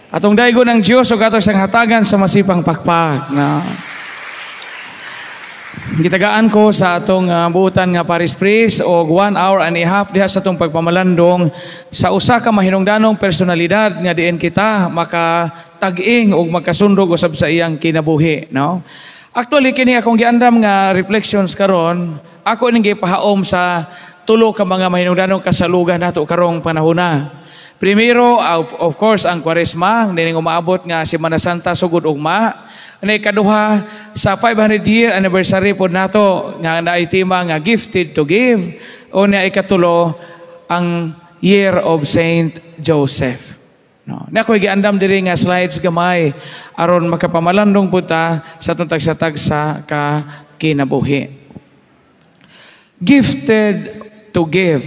Atong daygo ng Dios ug ato siyang hatagan sa masipang pakpak. No? Gitagaan ko sa atong buutan nga Paris Priest og 1 hour and a half diha sa atong pagpamalandong sa usa ka mahinungdanong personalidad nga diin kita makatag-ing og magkasundog usab sa iyang kinabuhi. No? Actually, kini akong giandam nga reflections karon, ako ning gipahaom sa tulo ka mga mahinungdanong kasalugan nato karong panahona. Primero, of course, ang Kwaresma, nining umaabot nga Semana Santa sugod ugma. Ani kaduha sa 500-year anniversary pod nato nga naitima nga Gifted to Give. O na ikatulo ang Year of Saint Joseph. No. Na ko'y giandam diri nga slides gamay aron makapamalandong puta sa tuntag-satag sa kinabuhi. Gifted to give.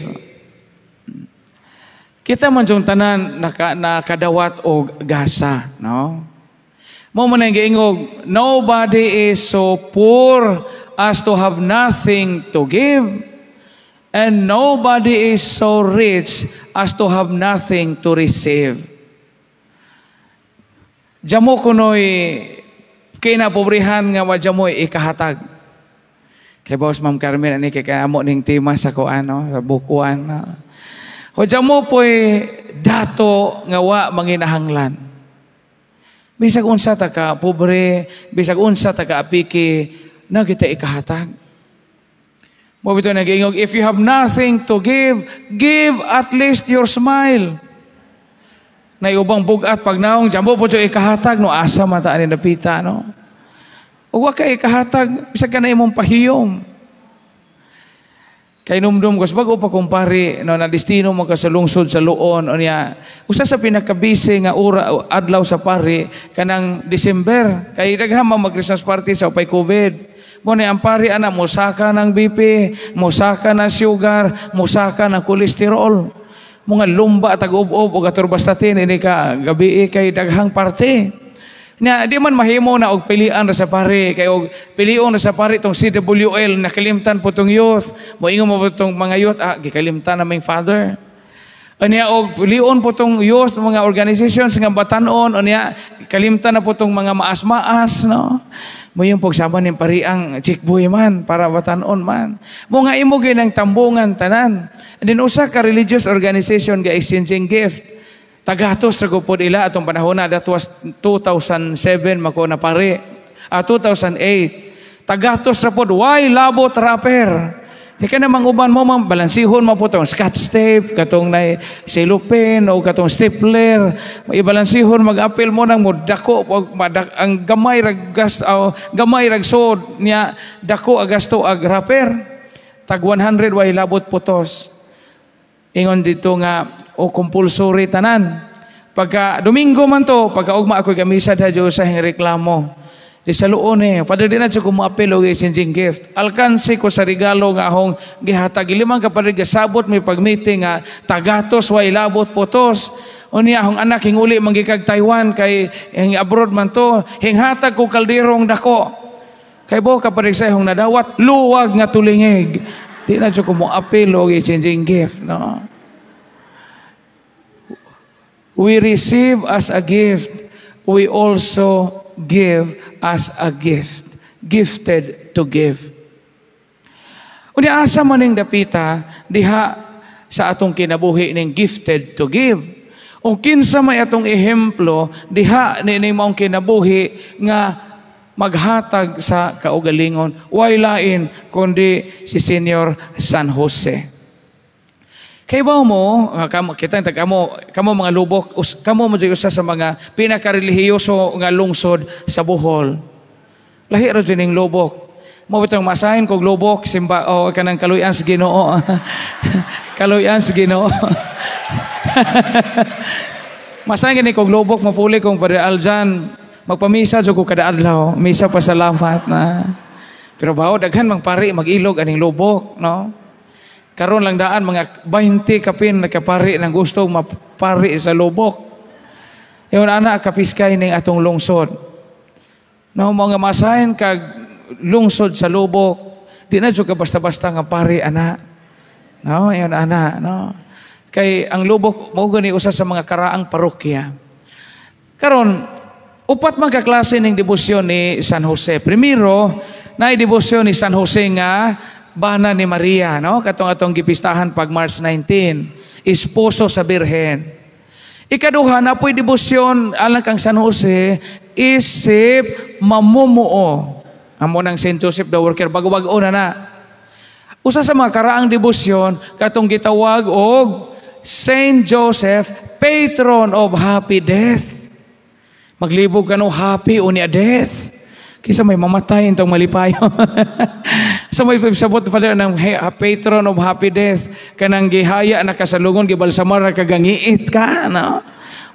Kita man yung tanan nakadawat o gasa, no? Mo man ang giingog, nobody is so poor as to have nothing to give, and nobody is so rich as to have nothing to receive. Jamo kunoy kinapobrihan nga wajamoy ikahatag. Kay Boss Ma'am Carmen ani kay amo ning tema sa kuano, sa bukuan. No? O jamo po'y dato nga wa manginahanglan. Bisag unsa ta ka pobre, bisag unsa ta ka apiki, na kita ikahatag. Mo bitaw nag-ingog, if you have nothing to give, give at least your smile. Na ubang bugat pag naong jamo po siya ikahatag, no asa mata ani napita, no? O wa ka ikahatag, bisag ka na imong pahiyom. Kay numdum ko, bago pa kumpari, no, na destino mo ka sa lungsod sa Luon, o niya, usa sa pinakabisi nga adlaw sa pari, kanang December, kay daghang mag-Christmas party sa upay COVID. Mo ni ang pari, anak, musaka ng BP, musaka ng sugar, musaka ng kolesterol, mga lumba, tag-ub-ub, o gaturbastatin, ini ka gabi kay daghang parte. Na di man mahimo na og pilian ra sa pare kay og pilion ra sa pare tong CWL nakalimtan po tong youth moingon mo po tong mga youth gikalimtan na may father unya og pilion po tong youth mga organizations nga batanon unya kalimtan na po tong mga maas-maas no moyon pog sama ning pariang chickboy man para batanon man mo nga imo gyud ang tambungan tanan and then usa ka religious organization ga exchanging gift. Tagatos ragupod ila atong panahon na, that was 2007 mako na pare, 2008. Tagatos rapod, why labot rapper? Kaya namang uban mo, balansihon mo po itong scotch tape, katong na cellophane o katong stapler, ibalansihon, mag-apel mo ng dako, ang gamay ragsod niya, dako agasto ag rapper. Tag 100 why labot putos. Ingon dito nga, o compulsory tanan. Pagka Domingo man to, pagka ugma ako'y gamisa dadyo sa hing reklamo. Di sa luon Father, di na siya kumapil o exchanging gift. Alkansi ko sa regalo nga akong gihatag. Ilimang kapatid gasabot may pag-meeting nga tagatos, way labot, putos. O niya, akong anak, hinguli manggikag Taiwan, kay hing abroad man to, hinghatag ko kalderong dako. Kay bo kapatid sa hong nadawat, luwag nga tulingig. Di na siya kumapil o exchanging gift. No? We receive as a gift, we also give as a gift. Gifted to give. Uni asa man ning dapita diha sa atong kinabuhi ning gifted to give. O kinsa may atong ehemplo diha ni maong kinabuhi nga maghatag sa kaugalingon. Way lain kundi si Senior San Jose. Kay ba mo, kita kamo mga lubok, kamo mo usa sa mga pinaka-relihiyoso nga lungsod sa Bohol. Lahi ra ning lubok. Mo bitong masahin kog lubok simba o kanang kaluyan sa Ginoo. Kaluyan sa Ginoo. Masahin kini kog lubok mapuli kong Padre Aljan, magpamisa jud ko kada adlaw, misa pa salamat na. Pero bao daghan mang pari mag-ilog aning lubok, no? Karon lang daan mga 20 kapin nakapari ng gusto mapari sa lubok. Yung anak kapiskay ning atong lungsod. No, mga masahin kag lungsod sa lubok, di na jud ka basta-basta nga pari ana. No, yon ana, no. Kay ang lubok mao gani usa sa mga karaang parokya. Karon, upat magkaklase ng debosyon ni San Jose. Primero, na debosyon ni San Jose nga bana ni Maria, no? Katong gipistahan pag March 19, esposo sa Birhen. Ikaduha na po'y debosyon alang kang San Jose isip mamumuo. Amo ng Saint Joseph the Worker bago-bago na. Usa sa mga karaang debosyon katong gitawag og Saint Joseph, patron of happy death. Maglibog ka no happy o niya death. Kisa may mamatay itong malipayo. So may sabot pa rin ng patron of happy death. Kanang gihaya na kasalungon, gibalsamar na kagangiit ka. No?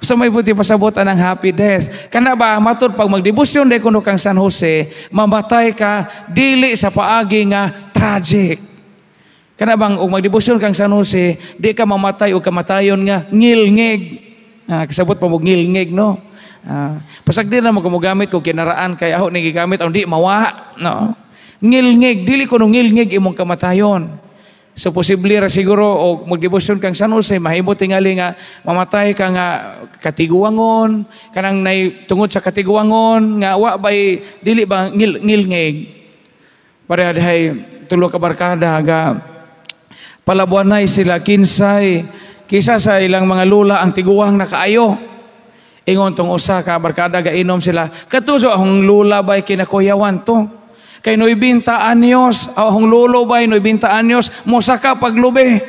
So may puti pasabot ng happy death. Kana ba, matod pag magdebosyon de kuno kang San Jose, mamatay ka, dili sa paagi nga tragic. Kana bang og magdebosyon kang San Jose, di ka mamatay o kamatayon nga ngilngig. Kasabot pa mo ngilngig, no? Pasag din na mo kumugamit kung kinaraan kay aho ni gigamit ang di mawa, no? Ngilngig, dili ko no ngilngig imong kamatayon. So posible ra siguro og magdebosyon kang San Jose, mahimo tingali nga mamatay ka nga katiguangon, kanang nay tungod sa katiguangon nga wa bay dili ba ngilngig. Para dahay tulo ka barkada ga palabuanay sila kinsay kisa sa ilang mga lula ang tiguang nakaayo. Ingon tong usa ka barkada gainom sila. Katuso ahong lula bay kinakuyawan to. Kay 90 anyos, ahong lolo bay 90 anyos mosaka paglube.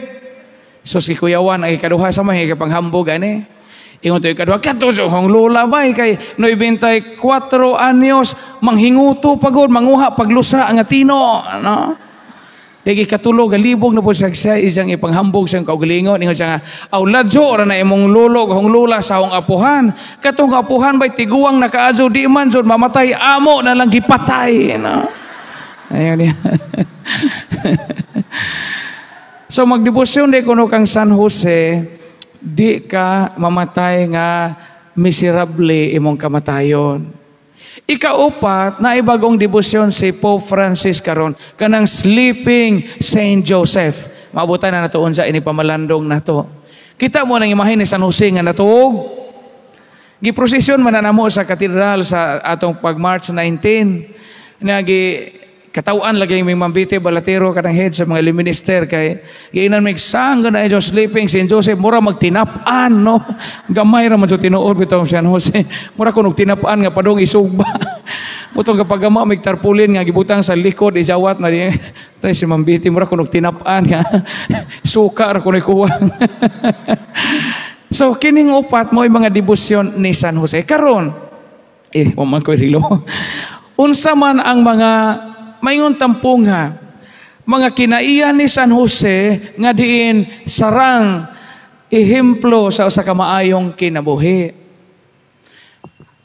So si kuyawan ang ikaduha sa may kapanghambog ani. Ingon to ikaduha katuso ahong lula bay kay 94 anyos manghinguto pagod manguha paglusa ang atino, no? Dagi katulog galibog na po siya isang ipanghambog siyang kaugalingon. Ingon siya nga, awladyo ora na imong lulog hong lula sa hong apuhan. Katong apuhan ba'y tiguang nakaazo di man jud mamatay amo na lang gipatay. No? Ayun yan. So magdebosyon di kuno kang San Jose, di ka mamatay nga miserable imong kamatayon. Ikaupat, na ibagong debosyon si Pope Francis karon kanang sleeping Saint Joseph. Maabutan na natuon sa ini pamalandong nato. Kita mo nang imahe ni San Jose nga natuog. Giprosesyon man na namo sa katedral sa atong pag March 19. Nagi katawaan lagi may mambite balatero kanang head sa mga minister kay giinan mig sang na ijo sleeping Saint Joseph mura magtinap-an, no? Gamay ra man jud tinuod bitaw San Jose. Mura kuno tinap-an nga padong isugba. Mutong kapag gama mig tarpulin nga gibutang sa likod ijawat na di tay si mambite mura kuno tinap-an nga suka ra kuno kuwang. So kining upat mo mga debosyon ni San Jose karon wa man ko rilo. Unsa man ang mga mayngon tampunga mga kinaiyan ni San Jose nga diin sarang ehemplo sa usa ka maayong kinabuhi.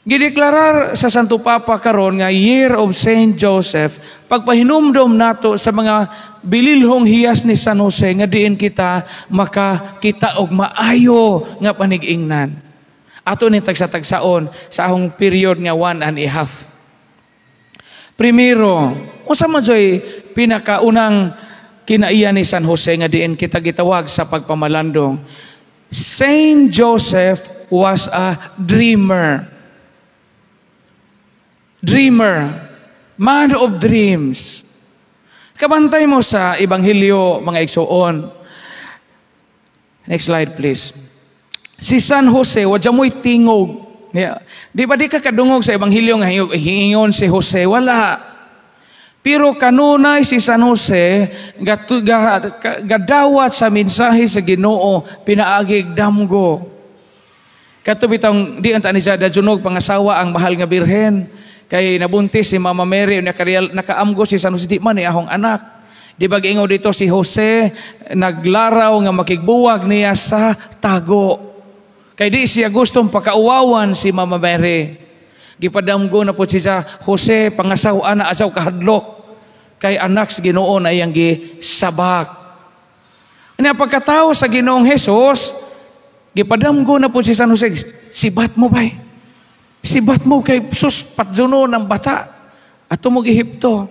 Gideklarar sa Santo Papa karon nga Year of Saint Joseph pagpahinumdom nato sa mga bililhong hiyas ni San Jose nga diin kita makakita og maayo nga panig-ingnan. Ato ni tagsa-tagsaon sa ahong period nga 1.5. Primero, unsa man joy pinakaunang kinaiya ni San Jose nga diin kita gitawag sa pagpamalandong. Saint Joseph was a dreamer. Dreamer, man of dreams. Kabantay mo sa Ebanghelyo mga igsoon. Next slide please. Si San Jose wadya mo'y tingog. Di ba di ka kadungog sa Ebanghelyo nga hingon si Jose? Wala. Pero kanunay si San Jose gadawat sa mensahe sa Ginoo pinaagig damgo. Katubitang di anta ni Jada Junog pangasawa ang mahal nga birhen kay nabuntis si Mama Mary nakaamgo si San Jose di man ni ahong anak. Di ba giingon dito si Jose naglaraw nga makigbuwag niya sa tago. Kay di siya gustong pakauwawan si Mama Mary. Gipadamgo na po siya, Jose, pangasawaan na asaw kahadlok. Kay anak sa Ginoo na iyang gisabak. Ano pagkatao sa Ginoong Jesus, gipadamgo na po si San Jose, sibat mo ba? Sibat mo kay sus patjuno ng bata. At tumog Ehipto.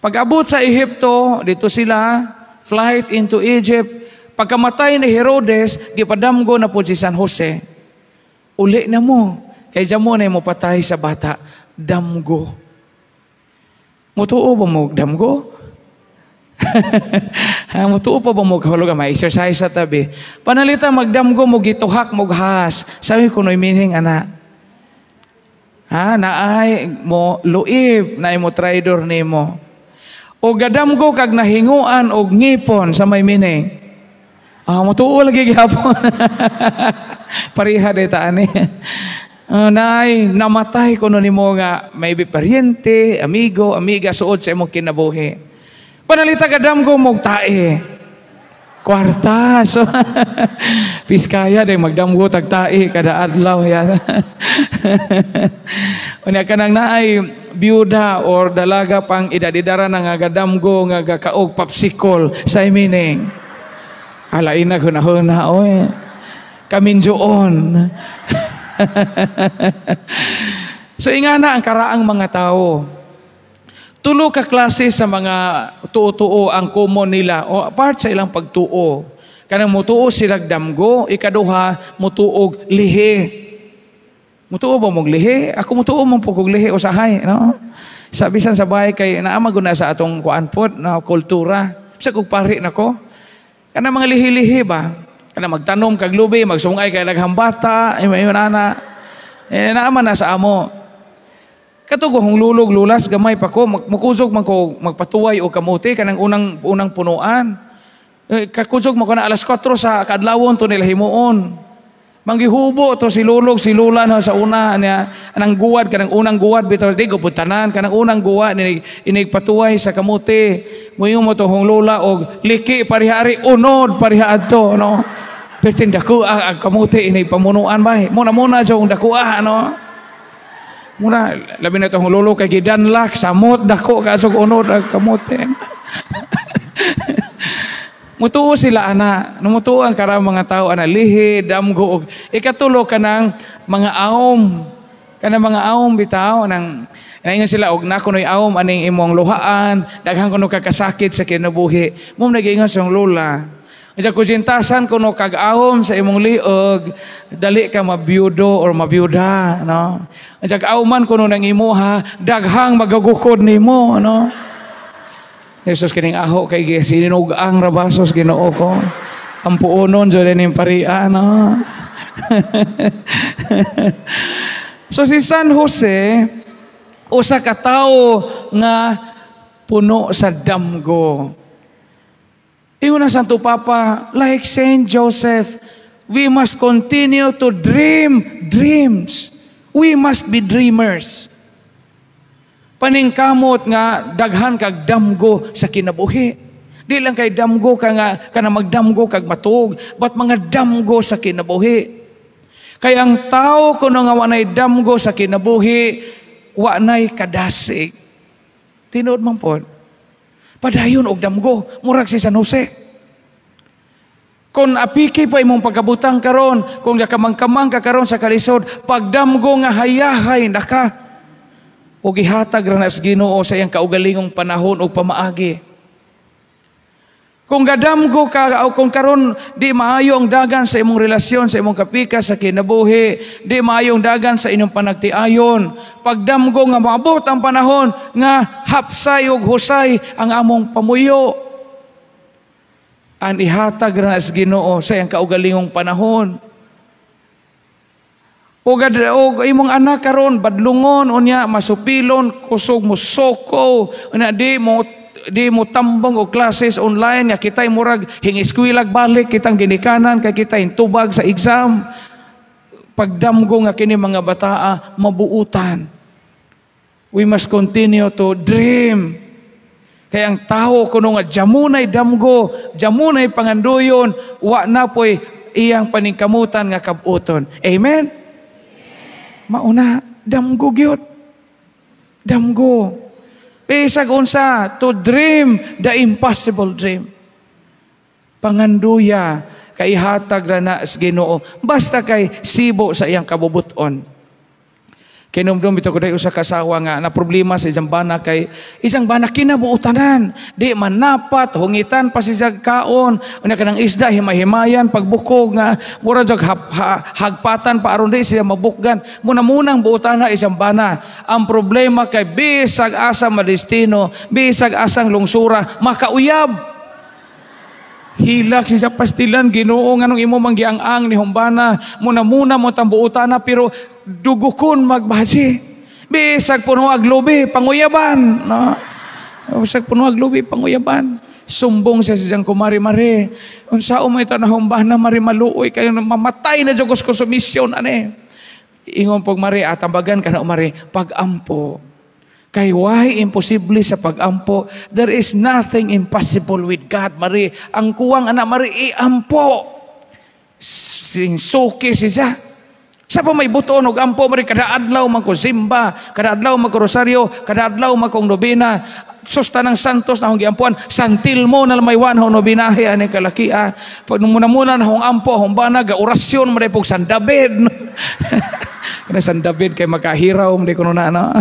Pag-abot sa Ehipto, dito sila, flight into Egypt. Pagkamatay ni Herodes, gipadamgo na po si San Jose. Uli na mo. Kay jamo na mo patay sa bata, damgo. Mutuo ba mo damgo? Mutuo pa ba mo kahulog may exercise sa tabi? Panalita magdamgo mo gituhak mo has. Sabi ko no'y meaning ana. Naay mo luib, naay mo traidor nimo. O gadamgo kag nahinguan og ngipon sa may meaning. Mutuo lagi gihapon. Pariha deta ani. Nay namatay kuno nimo nga maybe paryente, amigo, amiga suod sa imong kinabuhi. Panalita gadamgo mo tae. Kwarta. So, piskaya day magdamgo tagtae kada adlaw yan. Unya kanang naay byuda or dalaga pang idadidara na nga gadamgo nga gakaog popsicle sa meaning. Alain na hunahuna oy. Kaminjoon. So ingana ang karaang mga tao. Tulo ka klase sa mga tuo-tuo ang common nila o part sa ilang pagtuo. Kanang mutuo silang damgo, ikaduha mutuog lihi. Mutuo ba mong lihi? Ako mutuo mong pugog lihi usahay, no? Sabisan sa bahay kay naamaguna sa atong kuanpot na kultura. Sa kog pari nako. Kanang mga lihi-lihi ba? Kanang magtanom kag lubi, magsungay kay naghambata, imayon ana. Naaman na sa amo. Katugo hong lulog lulas gamay pa ko makuzog man ko magpatuway o kamuti kanang unang punuan. Kakuzog man ko na alas 4 sa kadlawon to nila himuon. Manggihubo to si lulog si lula no sa una niya anang guwad kanang unang guwad bitaw di guputanan kanang unang guwad inig patuway sa kamuti. Muyo mo to hong lula og liki parihari unod pariha adto no. Pertin dako ang kamuti inig pamunuan bay. Muna jong dako no. Muna, labi na itong lolo kay gidanlak, samot, dako, kasog unod, kamote. Mutuo sila, ana. Numutuo ang karang mga tao, ana, lihi, damgo, ikatulo ka ng mga aom. Kanang mga aom bitaw, naingan sila, og nakunoy aom, aning imong luhaan, daghang kuno kakasakit sa kinabuhi. Mum nag-ingan sa lola. Sa kusintasan kuno kag-awom sa imong liog, dali ka mabiyudo or mabiyuda, no? Sa kag-awman kuno nang imuha, daghang magagukod nimo, no? Jesus kining aho kay sinugang rabasos Ginoo ko. Ang puonon jud ning paria, no? So si San Jose usa ka tawo nga puno sa damgo. Ingon na Santo Papa, like Saint Joseph, we must continue to dream dreams. We must be dreamers. Paningkamot nga daghan kag damgo sa kinabuhi. Di lang kay damgo ka nga kana magdamgo kag matug, but mga damgo sa kinabuhi. Kay ang tao kuno nga wanay damgo sa kinabuhi, wanay kadasig. Tinuod man pod. Padayon og damgo, murag si San Jose. Kung apiki pa imong pagkabutang karon, kung nakamangkamang ka karon sa kalisod, pagdamgo nga hayahay naka. O gihatag ra na sa Ginoo sa iyang kaugalingong panahon o pamaagi. Kung gadamgo ka o kung karon di maayo ang dagan sa imong relasyon, sa imong kapika, sa kinabuhi, di maayo ang dagan sa inyong panagtiayon, pagdamgo nga maabot ang panahon nga hapsay ug husay ang among pamuyo. Ang ihatag ra sa Ginoo sa iyang kaugalingong panahon. O imong anak karon badlungon unya masupilon kusog mo soko unya di mo tambong og classes online nga kitay murag hingiskwilak balik kitang ginikanan kay kita intubag sa exam. Pagdamgo nga kini mga bataa mabuutan. We must continue to dream. Kaya ang tao kuno nga jamunay damgo, jamunay panganduyon, wa na poy iyang paningkamutan nga kabuton. Amen. Mauna damgo gyud. Damgo. Bisag unsa to dream the impossible dream. Panganduya kay hatag ra na sa Ginoo basta kay sibo sa iyang kabubuton. Kinumdum bitaw ko day usa ka asawa nga na problema sa isang bana kay isang bana kinabuutanan. Di man napat, hungitan pa siya kaon. Unya kanang isda himay-himayan pagbukog nga mura jog hagpatan pa aron di siya mabukgan. Muna-munang buutana isang bana. Ang problema kay bisag asa madestino, bisag asang lungsura, makauyab. Hilak siya pastilan Ginoo nganong imo manggiang-ang ni humbana muna mo tambuutana pero dugukon magbaji bisag puno ag lubi panguyaban no bisag puno ag lubi panguyaban sumbong siya siyang kumari-mari unsa umay ta na humbana mari maluoy kay mamatay na jud ko sa misyon ani ingon pog mari atambagan kana mari pagampo. Kay why imposible sa pagampo? There is nothing impossible with God, Mari. Ang kuwang anak, Mari, iampo. Suki siya. Sa pa may buton og ampo, Mari, kada adlaw magkusimba, kada adlaw magkurosaryo, kada adlaw magkong nobina. Susta ng santos na hong giampuan, santil mo na may wanhaw nobinahe ani kalakia. Pag muna na hong ampo, hong bana, ga orasyon, Mari, pog San David. Kana San David kay makahiraw, Mari, kuno na, no?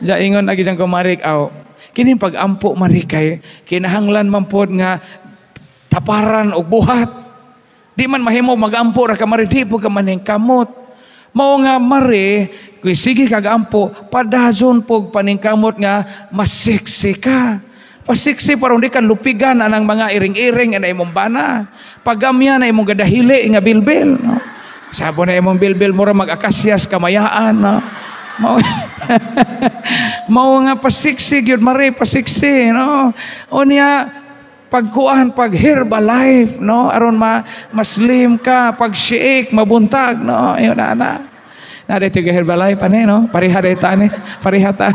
Ja ingon agi jang kumarik aw kini pagampo mari kay kinahanglan man pod nga taparan og buhat di man mahimo magampo ra ka mari di po ka maning kamot mao nga mari kung sige kagampo padazon pog paningkamot nga masiksi ka pasiksi parang di ka lupigan anang mga iring-iring na imong bana pagamya na imong gadahili nga bilbil no? Sabo na imong bilbil mura mag-akasyas kamayaan no? Mao nga pasiksi gyud mari pasiksi no unya pagkuan pag Herbalife no aron maslim ka pag shake mabuntag no ayo na dito Herbalife ani no pareha deta ni parehata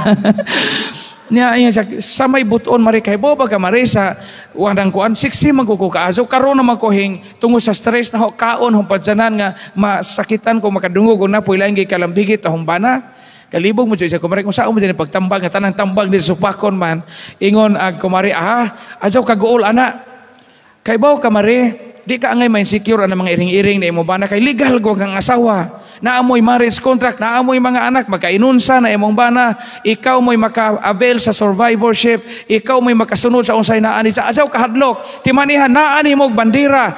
niya ayo sa may buton mari kay boba ka mari sa wadang kuan siksi magkukaaso karon na makuhing tungod sa stress na kaon hong padsanan nga masakitan ko makadungog na puy lang kalambigit ahong bana kalibog mo siya kumari kung saan mo dyan pagtambag nga tanang tambag ni supakon man ingon ag kumari ajaw kaguol ana kay baw kamari di ka angay ma-insecure ang mga iring-iring na imo bana kay legal go kang asawa naamoy marriage contract naamoy mga anak magkainunsa na imong bana ikaw mo'y maka-avail sa survivorship ikaw mo'y makasunod sa unsay naani sa asaw kahadlok timanihan naani mog bandira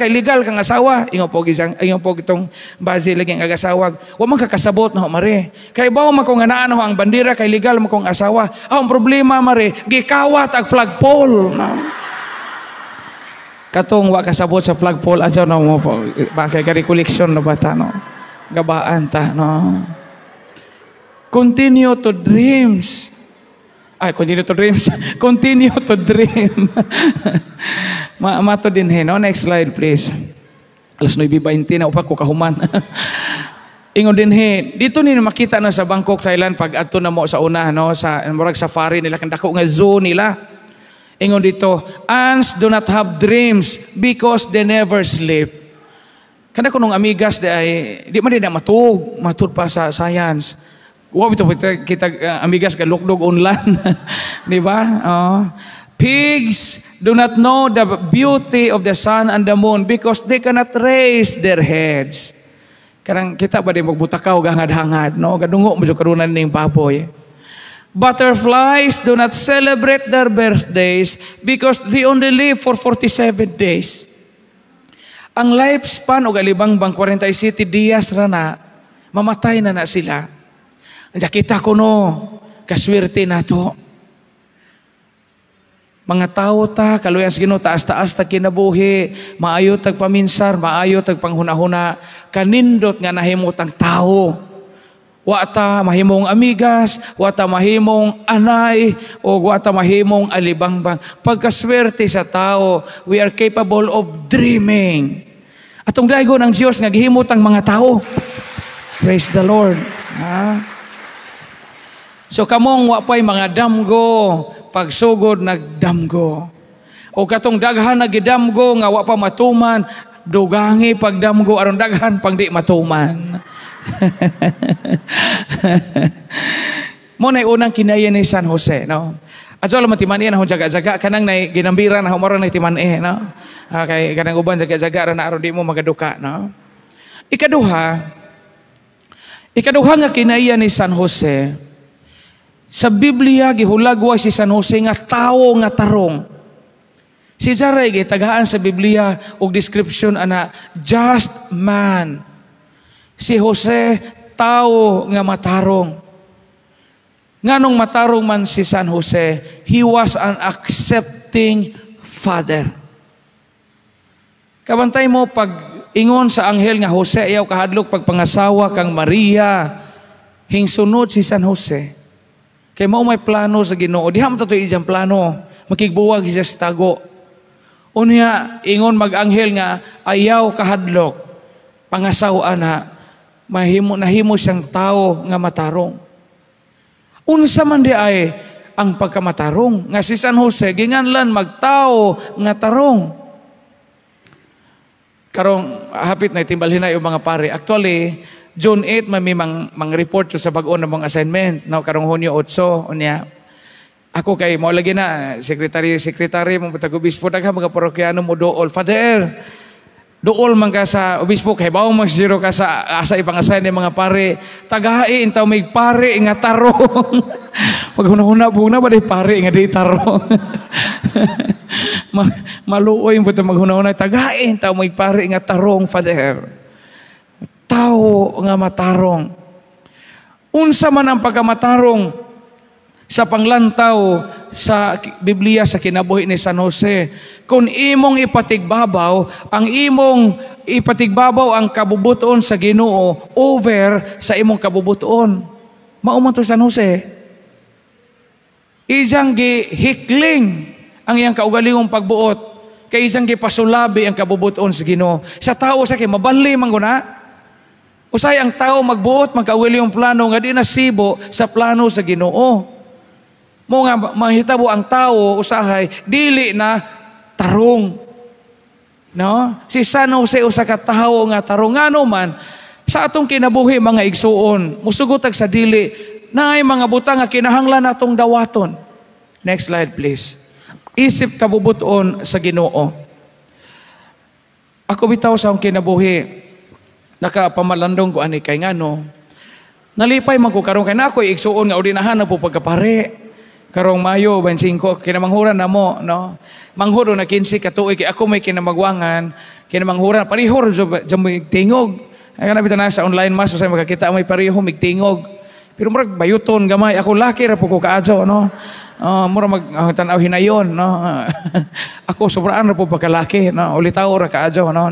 kay legal kang asawa ingon po itong bazi lagi ang agasawag wa man kakasabot na mare kay bawo man ko nga naano ang bandira kay legal man kong asawa ang problema mare gikawat ag flagpole no? Katong wa kasabot sa flagpole ajaw na mo po bakay kari collection na bata no gabaan ta no continue to dream mato din he no next slide please alas 9:20 na upa ko kahuman ingon din he dito ni makita na sa Bangkok Thailand pag adto na mo sa una no sa murag safari nila kan dako nga zoo nila. Ingon dito, ants do not have dreams because they never sleep. Kana kunong amigas di man din na matug pa sa science. Wa bito kita amigas galukdog online, di ba? Pigs do not know the beauty of the sun and the moon because they cannot raise their heads. Karang kita ba di magbutakaw gahangad-hangad, no? Gadungo mo karunan ning baboy. Butterflies do not celebrate their birthdays because they only live for 47 days. Ang lifespan o galibang 47 dias rana, mamatay na sila. Kita ko no, kaswerte na to. Mga tao ta, kaluyan sa Ginoo taas-taas ta kinabuhi, maayo tag paminsar, maayo tag panghuna-huna, kanindot nga nahimutang tao. Wata mahimong amigas, wata mahimong anay, o wata mahimong alibangbang. Pagkaswerte sa tao, we are capable of dreaming. Atong daygo ng Diyos nga gihimot ang mga tao. Praise the Lord. So kamong wapay mga damgo, pagsugod nagdamgo. O katong daghan nagidamgo nga wa pa matuman, dugangi pagdamgo aron daghan pang di matuman. Mo na unang kinaya ni San Jose, no? Adto lang matiman na hon jaga-jaga kanang nay ginambira na humoro na timan no? Kay kanang uban jaga-jaga ra na aron di mo magaduka, no? Ikaduha, Ikaduha nga kinaiya ni San Jose, sa Biblia gihulagwa si San Jose nga tawo nga tarong. Si Jaray gitagaan sa Biblia og description ana just man. Si Jose tawo nga matarong. Nganong matarong man si San Jose, he was an accepting father. Kabantay mo pag ingon sa anghel nga Jose ayaw kahadlok pagpangasawa kang Maria, hingsunod si San Jose. Kay mao may plano sa Ginoo. Diha man to iyang plano, makigbuwag siya sa tago. Unya ingon mag-anghel nga ayaw kahadlok pangasawa na nahimo siyang tao nga matarong. Unsa man di ay ang pagkamatarong nga si San Jose ginganlan magtao nga tarong. Karong hapit na itimbalhin na yung mga pare. Actually, June 8 may report sa bag-o na mga assignment. No, karong Hunyo 8 unya. Ako kay mo lagi na secretary mo patag obispo dagha mga parokyano mo dool. Father, dool man ka sa obispo kay bawo mag zero ka sa asa ipang-assign ni mga pare. Tagahain taw may pare nga tarong. Pag hunahuna ba day pare nga di tarong. Maluoy mo ito maghuna-una. Tagain taw may pare nga tarong, Father. Tao nga matarong. Unsa man ang pagkamatarong sa panglantaw sa Biblia sa kinabuhi ni San Jose. Kung imong ipatigbabaw, ang kabubuton sa Ginoo over sa imong kabubuton. Mauman to San Jose. Ijang gihikling ang iyang kaugalingong pagbuot, kay isang gipasulabi ang kabubuton sa Ginoo. Sa tao sa kay mabali man guna. Usay ang tao magbuot magkawili yung plano nga di nasibo sa plano sa Ginoo. Mo nga mahitabo ang tao usahay dili na tarong. No? Si San Jose usa ka tawo nga tarong ngano man sa atong kinabuhi mga igsuon, musugotag sa dili naay mga butang nga kinahanglan natong dawaton. Next slide please. Isip kabubuton sa Ginoo. Ako bitaw sa akong kinabuhi, nakapamalandong ko ani kay ngano. Nalipay man ko karon kay nako igsuon nga ordinahan na po pagkapare. Karong Mayo 25 kinamanghuran na mo, no. Manghuro na 15 ka tuig kay ako may kinamagwangan, kinamanghuran parihor jo mig tingog. Ay kana bitaw na sa online mass usay makakita may pareho mig tingog. Pero murag bayuton gamay ako laki ra po ko kaadto, no. Mura magtanaw hinayon, no. Ako sobraan ra po pagkalaki, no. Ulitaw ra kaadto, no.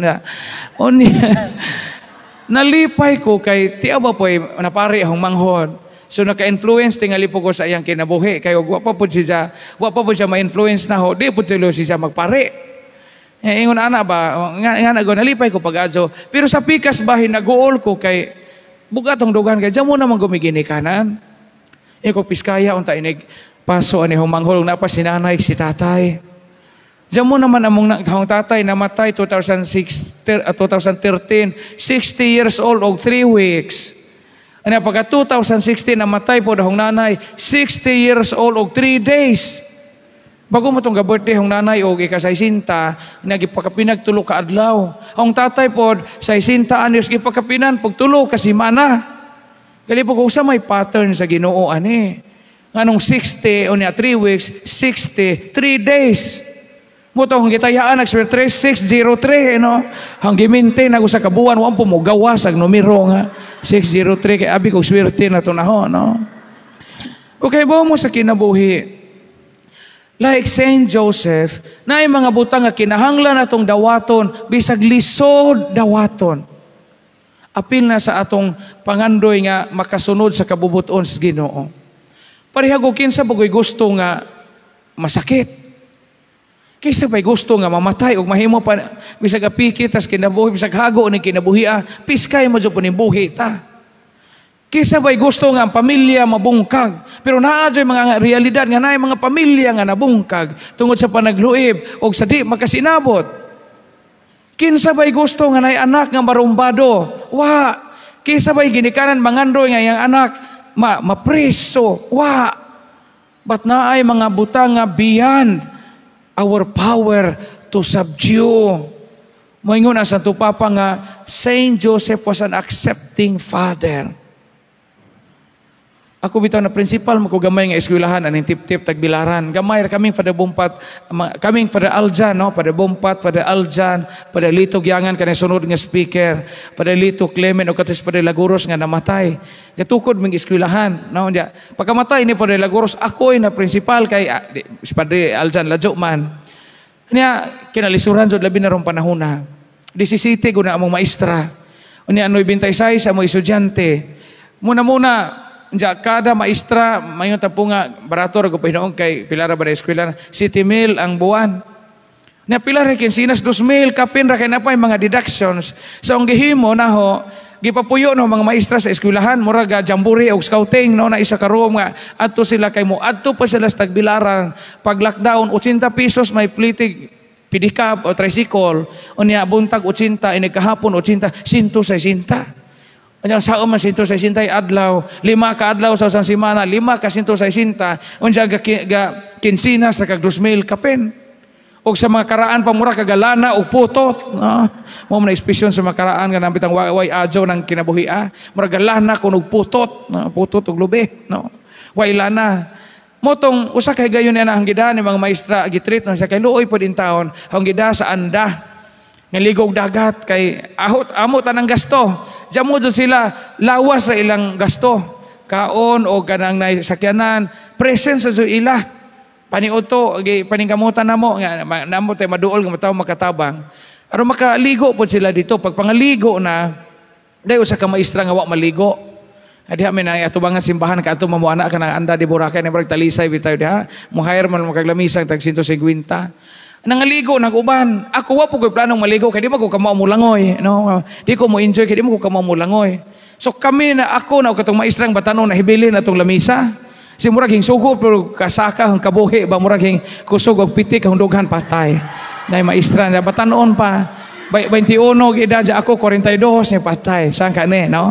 Nalipay ko kay tiya ba po napari akong manghod. So naka-influence tingali po ko sa iyang kinabuhi. Kaya wa pa po siya ma-influence na ho. Di po tuloy siya magpare. Ingon ana ba, nga nalipay ko pag-adyo. Pero sa pikas bahin, nag-uol ko kay bugatong dugan kay diyan mo naman gumigini kanan. Iko piskaya unta inig paso ani humanghol na pa si nanay si tatay. Diyan mo naman among tatay namatay 2013, 60 years old og 3 weeks. Ano pagka 2016 namatay po dahong nanay, 60 years old og 3 days. Bago mo itong birthday hong nanay og ikasaysinta, nagipakapinag tulo ka adlaw. Ang tatay po, saysinta anos gipakapinan, pag tulo kasi mana. Kali po kung sa may pattern sa Ginoo ani. Nganong 60 o niya 3 weeks, 60, 3 days. Mo to hong gitayaan nag-swerte 603 no. Hang gimintain ako sa kabuan wa po mo gawas ang numero nga 603 kay abi ko swerte na to naho no. Okay ba mo sa kinabuhi? Like Saint Joseph, naay mga butang nga kinahanglan atong dawaton bisag lisod dawaton. Apil na sa atong pangandoy nga makasunod sa kabubuton sa Ginoo. Parihag og kinsa bagoy gusto nga masakit. Kaysa ba'y gusto nga mamatay o mahimo pa bisag apiki tas kinabuhi, bisag hago ni kinabuhi piskay mo dyan po ni buhi ta. Kaysa ba'y gusto nga ang pamilya mabungkag. Pero naadyo'y mga realidad nga na mga pamilya nga nabungkag tungod sa panagluib o sa di makasinabot. Kinsa ba'y gusto nga na anak nga marumbado. Wa. Kaysa ba'y ginikanan mangandoy nga yung anak mapreso. Wa. But naay mga butang nga beyond our power to subdue. Moingon ang Santo Papa nga Saint Joseph was an accepting father. Ako bitaw na principal magkugamay nga eskwelahan aning tip-tip tagbilaran. Gamay ra kaming Father Bompat, kaming Father Aljan no, Father Bompat, Father Aljan, Father Lito Gyangan kanang sunod nga speaker, Father Lito Clement o katis Father Laguros nga namatay. Gatukod ming eskwelahan no dia. Pagkamatay ni Father Laguros, ako ay na principal kay Father Aljan Ladyo man. Niya kinalisuran jud labi na rong panahon na. 17 gud na among maestra. Unya anoy 26 among estudyante. Muna ja kada maestra mayon tapo nga barato ra ko pahinoon kay pilara ba eskwela 7,000 ang buwan. Na pilara kinsinas 2,000 kapin ra kay napay mga deductions. So ang gihimo naho gipapuyo no mga maestra sa eskwelahan mura ga jamboree og scouting no na isa ka room nga adto sila kay mo adto pa sila sa tagbilaran pag lockdown 80 pesos may plitig pedicab o tricycle unya buntag 80 ini kahapon 80 160. Ang sao man 160 adlaw, 5 ka adlaw sa usang semana, 5 ka 160, unya ga kinsina sa kag 2,000 kapin. Og sa mga karaan pa mura kagalana og putot, no? Mo man ekspresyon sa mga karaan nga nambitang way adjo nang kinabuhi mura galana kun og putot, no? Putot og lubi, no? Way lana. Motong usa kay gayon na ang gida ni mga maestra gitreat no siya kay luoy pod in taon, ang gida sa anda. Nga ligog dagat kay amo tanang gasto. Jamo dyan sila lawas sa ilang gasto. Kaon o kanang naisakyanan. Presence sa ila. Paniod to, paningkamutan na mo. Namo tayo maduol, matao makatabang. Pero makaligo po sila dito. Pag pangaligo na, dahil sa kamaistra nga wak maligo. Diha may atubangan simbahan ka ato mamuana ka ng anda di Boracay na barag talisay bitaw diha. Muhayar man makaglamisang tag 150. Nangaligo nag-uban. Ako wa po ko'y planong maligo kaya di mo ko kamao mulangoy. No? Di ko mo enjoy kaya di mo ko kamao mulangoy. So kami na ako na katong maestrang batanon na hibilin atong lamisa. Si murag hing sugo pero kasaka ang kabuhi ba murag hing kusog og pitik ang dughan patay. Nay maestra na batanon pa. 21 edad ako 42 ni patay. Saan ka ni no?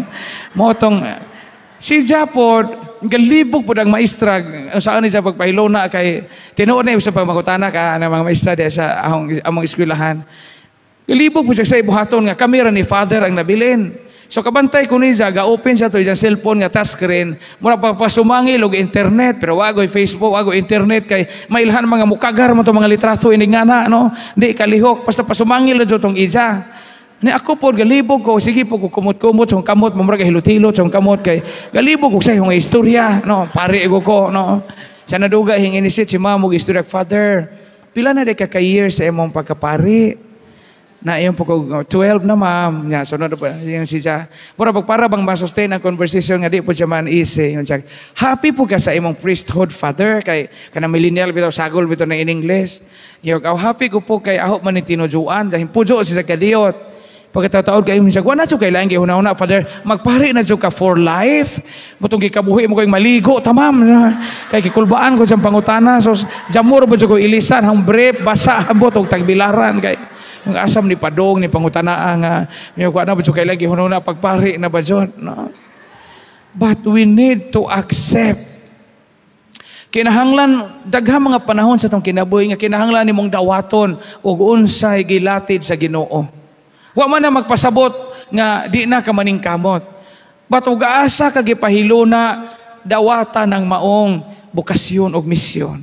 Motong si Japod galibog po ang maestra saan niya pagpahilona kay tinuod na sa pagmakutana ka ng mga maestra diya sa among eskwelahan. Galibog po siya sa ibuhaton nga kamera ni Father ang nabilin. So kabantay ko niya, ga-open siya to yung cellphone nga touchscreen. Mura pagpasumangil og internet, pero wagoy Facebook, wagoy internet kay mailhan mga mukagar mo to mga litrato iningana no. Di kalihok basta pasumangil na tong ija. Ni ako po galibog ko sige po ko kumot-kumot sa kamot mamura hilot-hilot sa kamot kay galibog ko sa yung istorya no pare ko no sa naduga hing inisit si mamo og istorya Father pila na day ka years sa imong pagkapari na iyon po ko 12 na ma'am nya sunod pa yung siya mura pagpara bang ma-sustain ang conversation nga di po siya man easy yung siya happy po ka sa imong priesthood Father kay kana millennial bitaw sagol bitaw na in English yung happy ko po kay aho man ni tinujuan dahil pujo si sa kadiyot. Pagkatataod kayo minsan, wala siya kailangan kayo una-una, Father, magpari na siya ka for life. Butong gikabuhi mo kayong maligo, tamam. Kaya kikulbaan ko siyang pangutana. So, jamur ba siya ko ilisan, hang brief, basa, butong tagbilaran. Kaya, yung asam ni Padong, ni pangutanaan nga, yung kuha na ba siya kailangan kayo una-una, pagpari na ba siya? No? But we need to accept. Kinahanglan, daghang mga panahon sa itong kinabuhi, nga kinahanglan ni mong dawaton, o unsay gilatid sa Ginoo. Wa man na magpasabot nga di na ka maningkamot. But ug asa ka gipahilo na dawata ng maong bukasyon ug misyon.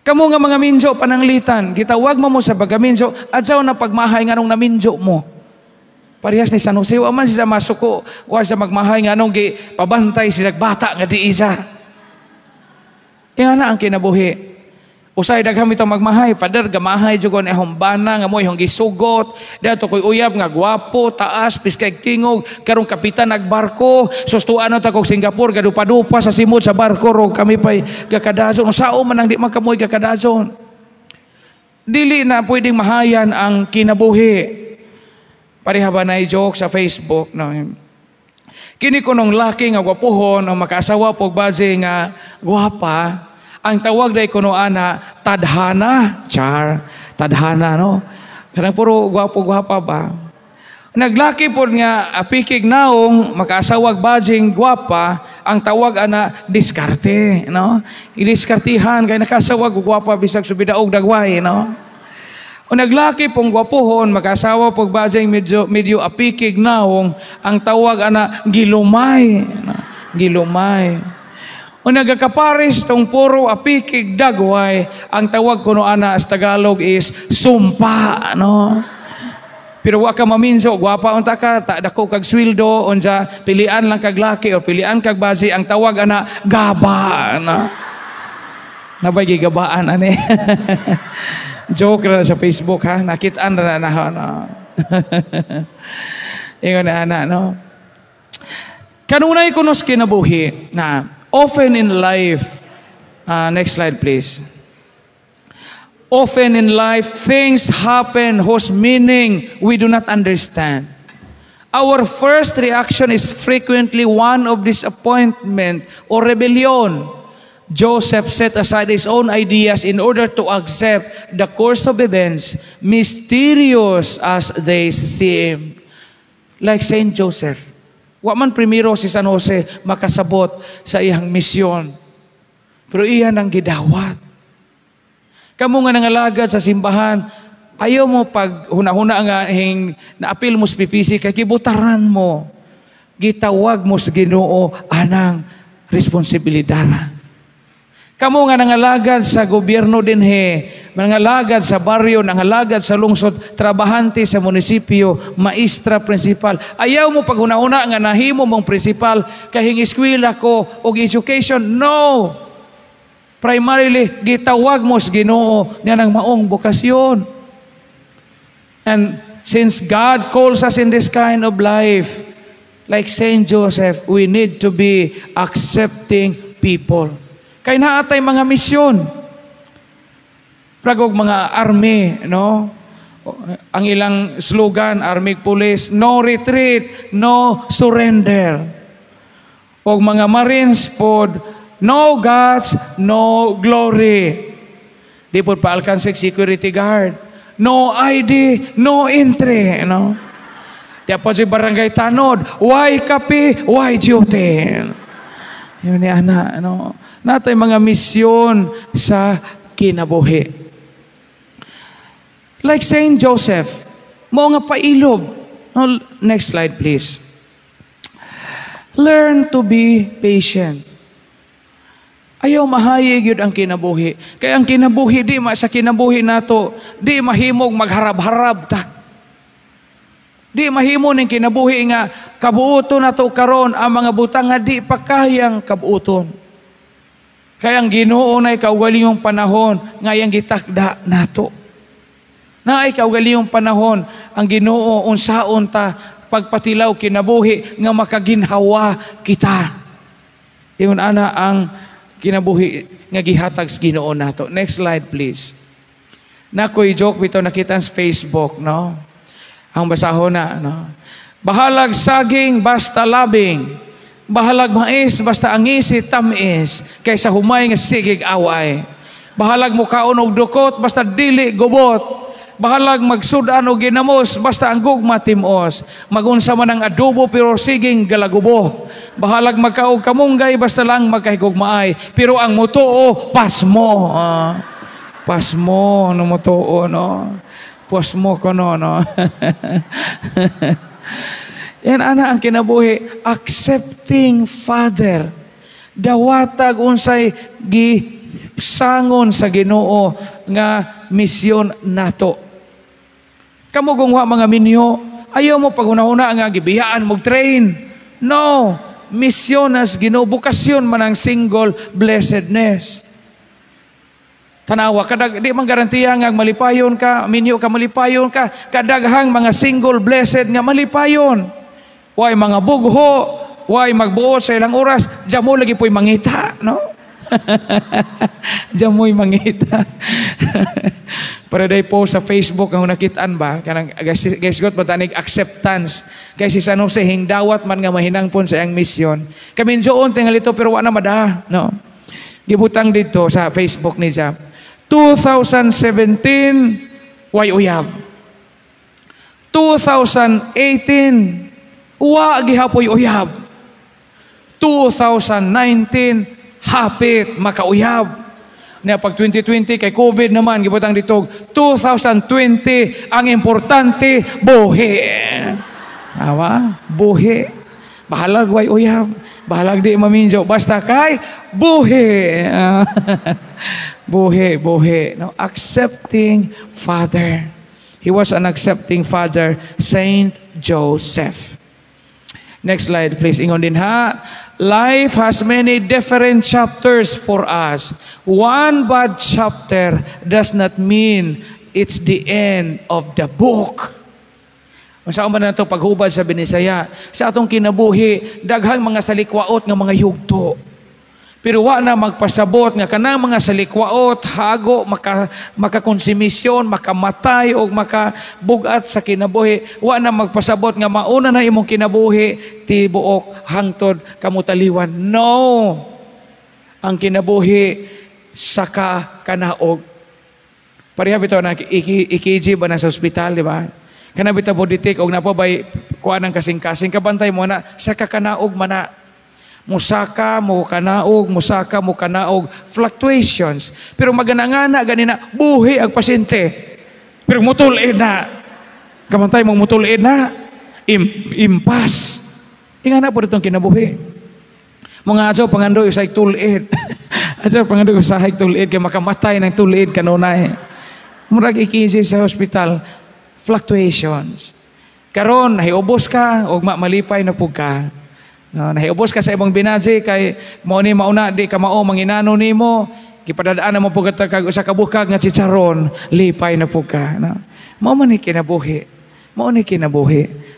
Kamo nga mga minjo pananglitan, gitawag mo sa pagaminjo, adyaw na pagmahay nganong naminjo mo. Parehas ni San Jose, wa man siya masuko, wa siya magmahay nganong gi pabantay siya bata nga di isa. Iyan na ang kinabuhi. Usay daghang mitong magmahay, Father, gamahay jud ko ni humbana nga mo ihong gisugot, dato koy uyab nga gwapo, taas, piskay tingog, karong kapitan nagbarko, sustuan ta kog Singapore, gadupa-dupa sa simod sa barko ro kami pay gakadazon. Sao man ang di man kamoy gakadazon. Dili na pwedeng mahayan ang kinabuhi. Pareha ba na joke sa Facebook no. Kini ko nung laki nga gwapuhon ang makaasawa pog baze nga gwapa. Ang tawag na kuno ana tadhana, char, tadhana no. Kanang puro gwapo-gwapa ba. Naglaki po nga apikig naong makasawag bajing gwapa, ang tawag ana diskarte no. Idiskartihan kay nakasawag gwapa bisag subidaog dagway no. O naglaki pong gwapuhon makasawa pog bajing medyo apikig naong ang tawag ana gilumay no. gilumay. O nagakaparis tong puro apikig dagway, ang tawag kuno ana sa Tagalog is sumpa, no? Pero wa ka maminso, gwapa unta ka, ta dako kag sweldo, unsa pilian lang kag laki o pilian kag bazi, ang tawag ana gaba, no? Nabay gigabaan ani. Joke na sa Facebook ha, nakitaan na no. Ingon na ana, no? Kanunay kunos kinabuhi na often in life, next slide please. Often in life, things happen whose meaning we do not understand. Our first reaction is frequently one of disappointment or rebellion. Joseph set aside his own ideas in order to accept the course of events, mysterious as they seem. Like Saint Joseph. Wa man primero si San Jose makasabot sa iyang misyon. Pero iyan ang gidawat. Kamu nga nangalagad sa simbahan, ayaw mo pag huna-huna nga naapil mo sa pipisi, kay kibutaran mo. Gitawag mo sa Ginoo anang responsibilidad. Kamu nga nangalagad sa gobyerno dinhe, nangalagad sa baryo, nangalagad sa lungsod, trabahante sa munisipyo, maestra, principal. Ayaw mo pag huna-huna nga nahimo mong principal, kahing eskwela ko o education. No! Primarily, gitawag mo sa Ginoo niya ng maong bokasyon. And since God calls us in this kind of life, like Saint Joseph, we need to be accepting people. Kaya naatay mga misyon. Pragog mga army, no? Ang ilang slogan, army police, no retreat, no surrender. O mga Marines pod, no gods, no glory. Di po paalkansig security guard. No ID, no entry. No? Di po si barangay tanod. Why kapi, why duty? Yun ni ana. No? Natay mga misyon sa kinabuhi. Like Saint Joseph, mo nga pailob. No, next slide please. Learn to be patient. Ayaw mahayig yun ang kinabuhi. Kaya ang kinabuhi, sa kinabuhi nato, di mahimog magharab-harab ta. Di mahimo ning kinabuhi nga, kabuuton nato karon ang mga butang nga di pa kayang kabuuton. Kaya ang Ginoo na kaugalingong panahon, ngayang gitakda nato. Na ay kaugalingong panahon, ang Ginoo unsaon ta, pagpatilaw kinabuhi, nga makaginhawa kita. Iyon ana ang kinabuhi nga gihatag sa Ginoo nato. Next slide please. Nakoy joke bitaw nakita sa Facebook, no? Ang basahon na, no? Bahalag saging basta labing. Bahalag mais basta angisi tamis kaysa humay nga sigig away. Bahalag mo kaon og dukot basta dili gubot. Bahalag magsudan o ginamos, basta ang gugma timos. Magunsa man ang adobo, pero siging galagubo. Bahalag magkaog kamunggay, basta lang magkahigugmaay. Pero ang mutuo, pasmo. Pasmo, no mutuo, no? Pasmo ko, no? Yan, ana ang kinabuhi. Accepting Father. Dawatag unsay gisangon sa Ginoo nga misyon nato. Kamu kung mga minyo, ayaw mo paghuna-huna nga gibiyaan mo train. No, misyon as Ginoo, bukasyon man ang single blessedness. Tanawa, di man garantiya nga malipayon ka, minyo ka malipayon ka, kadaghang mga single blessed nga malipayon. Way mga bugho, way magbuo sa ilang oras, diyan mo lagi po'y mangita, no? Diyan mo'y mangita. Para day po sa Facebook ang nakitaan ba kanang guys got botanig acceptance kay si San Jose hingdawat man nga mahinangpon sa iyang misyon. Kaminjoon tingalito pero wa na mada, no. Gibutang dito sa Facebook ni siya. 2017 way uyab. 2018 wa gihapoy uyab. 2019 hapit makauyab. Na pag 2020 kay COVID naman gibutang dito 2020 ang importante buhi. Awa, buhi. Bahalag way uyab, bahalag di maminjo, basta kay buhi. Buhi. No, accepting father. He was an accepting father, Saint Joseph. Next slide, please. Ingon din ha. Life has many different chapters for us. One bad chapter does not mean it's the end of the book. Masao man na ito paghubad sa Binisaya. Sa atong kinabuhi, daghang mga salikwaot nga mga yugto. Pero wa na magpasabot nga kanang mga salikwaot, hago, makakonsumisyon, makamatay o makabugat sa kinabuhi. Wa na magpasabot nga mauna na imong kinabuhi, tibuok, hangtod, kamutaliwan. No! Ang kinabuhi, saka kanaog. Pareha bitaw na ikiji ba na sa ospital, di ba? Kana bitaw politik og napabay kuan ng kasing-kasing kabantay mo na sa kakanaog mana. Musaka mo kanaog, fluctuations. Pero maganangana ganina buhi ang pasyente. Pero mutulid na. Kabantay mo mutulid na. Impas. Ingana po itong kinabuhi. Mga adyo pangandoy sa tulid. Adyo pangandoy sa tulid kay makamatay ng tulid kanunay. Murag ikisi sa hospital. Fluctuations. Karon nahiubos ka o malipay na pug ka. No, nahiubos ka sa ibang binadji kay mao ni mauna di ka mao manginano nimo gipadadaan mo pug sa kabukag nga chicharon lipay na pug ka. No? Mao man ni kinabuhi.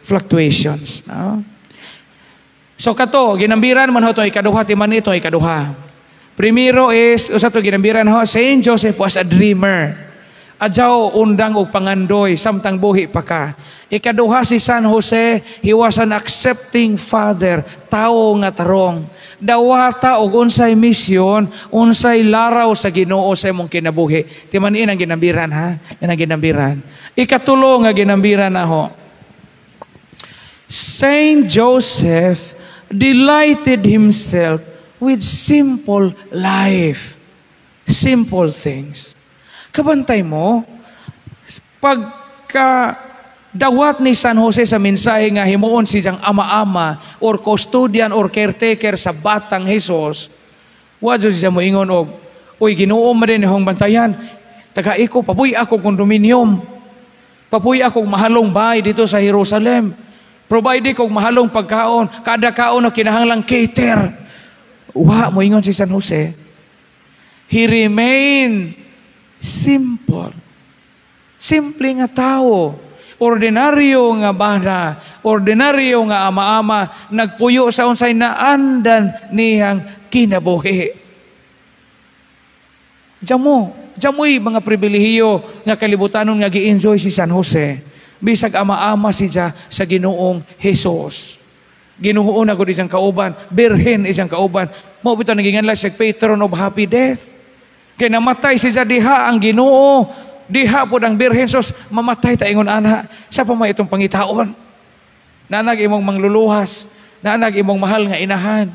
Fluctuations. No? So kato ginambiran man ho to ikaduha timan ito ikaduha. Primero is usa to ginambiran ho Saint Joseph was a dreamer. Adyaw undang og pangandoy samtang buhi pa ka. Ikaduha si San Jose, he was an accepting father, tao nga tarong. Dawata og unsay misyon, unsay laraw sa Ginoo sa imong kinabuhi. Timan-in ang ginambiran ha. Yan ang ginambiran. Ikatulo nga ginambiran na ho. Saint Joseph delighted himself with simple life. Simple things. Kabantay mo, pagka dawat ni San Jose sa mensahe nga himuon siyang ama-ama or custodian or caretaker sa batang Jesus, wadyo siya mo ingon og, uy, Ginoo man din ihong bantayan, taga-iko, pabuy ako kondominium, pabuy akong mahalong bahay dito sa Jerusalem, provide kong mahalong pagkaon, kada kaon na kinahanglang cater. Wa mo ingon si San Jose. He remained simple. Simple nga tao. Ordinaryo nga bana. Ordinaryo nga ama-ama. Nagpuyo sa unsay naandan niyang kinabuhi. Jamoy mga pribilehiyo nga kalibutanon nga gi-enjoy si San Jose. Bisag ama-ama siya sa Ginoong Jesus. Ginuon ako di siyang kauban. Birhen isang kauban. Mao bitaw naginganlan siya patron of happy death. Kaya namatay siya diha ang Ginoo, diha po ang Birhen sos, mamatay ta ingon ana. Sa pa may itong pangitaon? Nanag imong mangluluhas, nanag imong mahal nga inahan.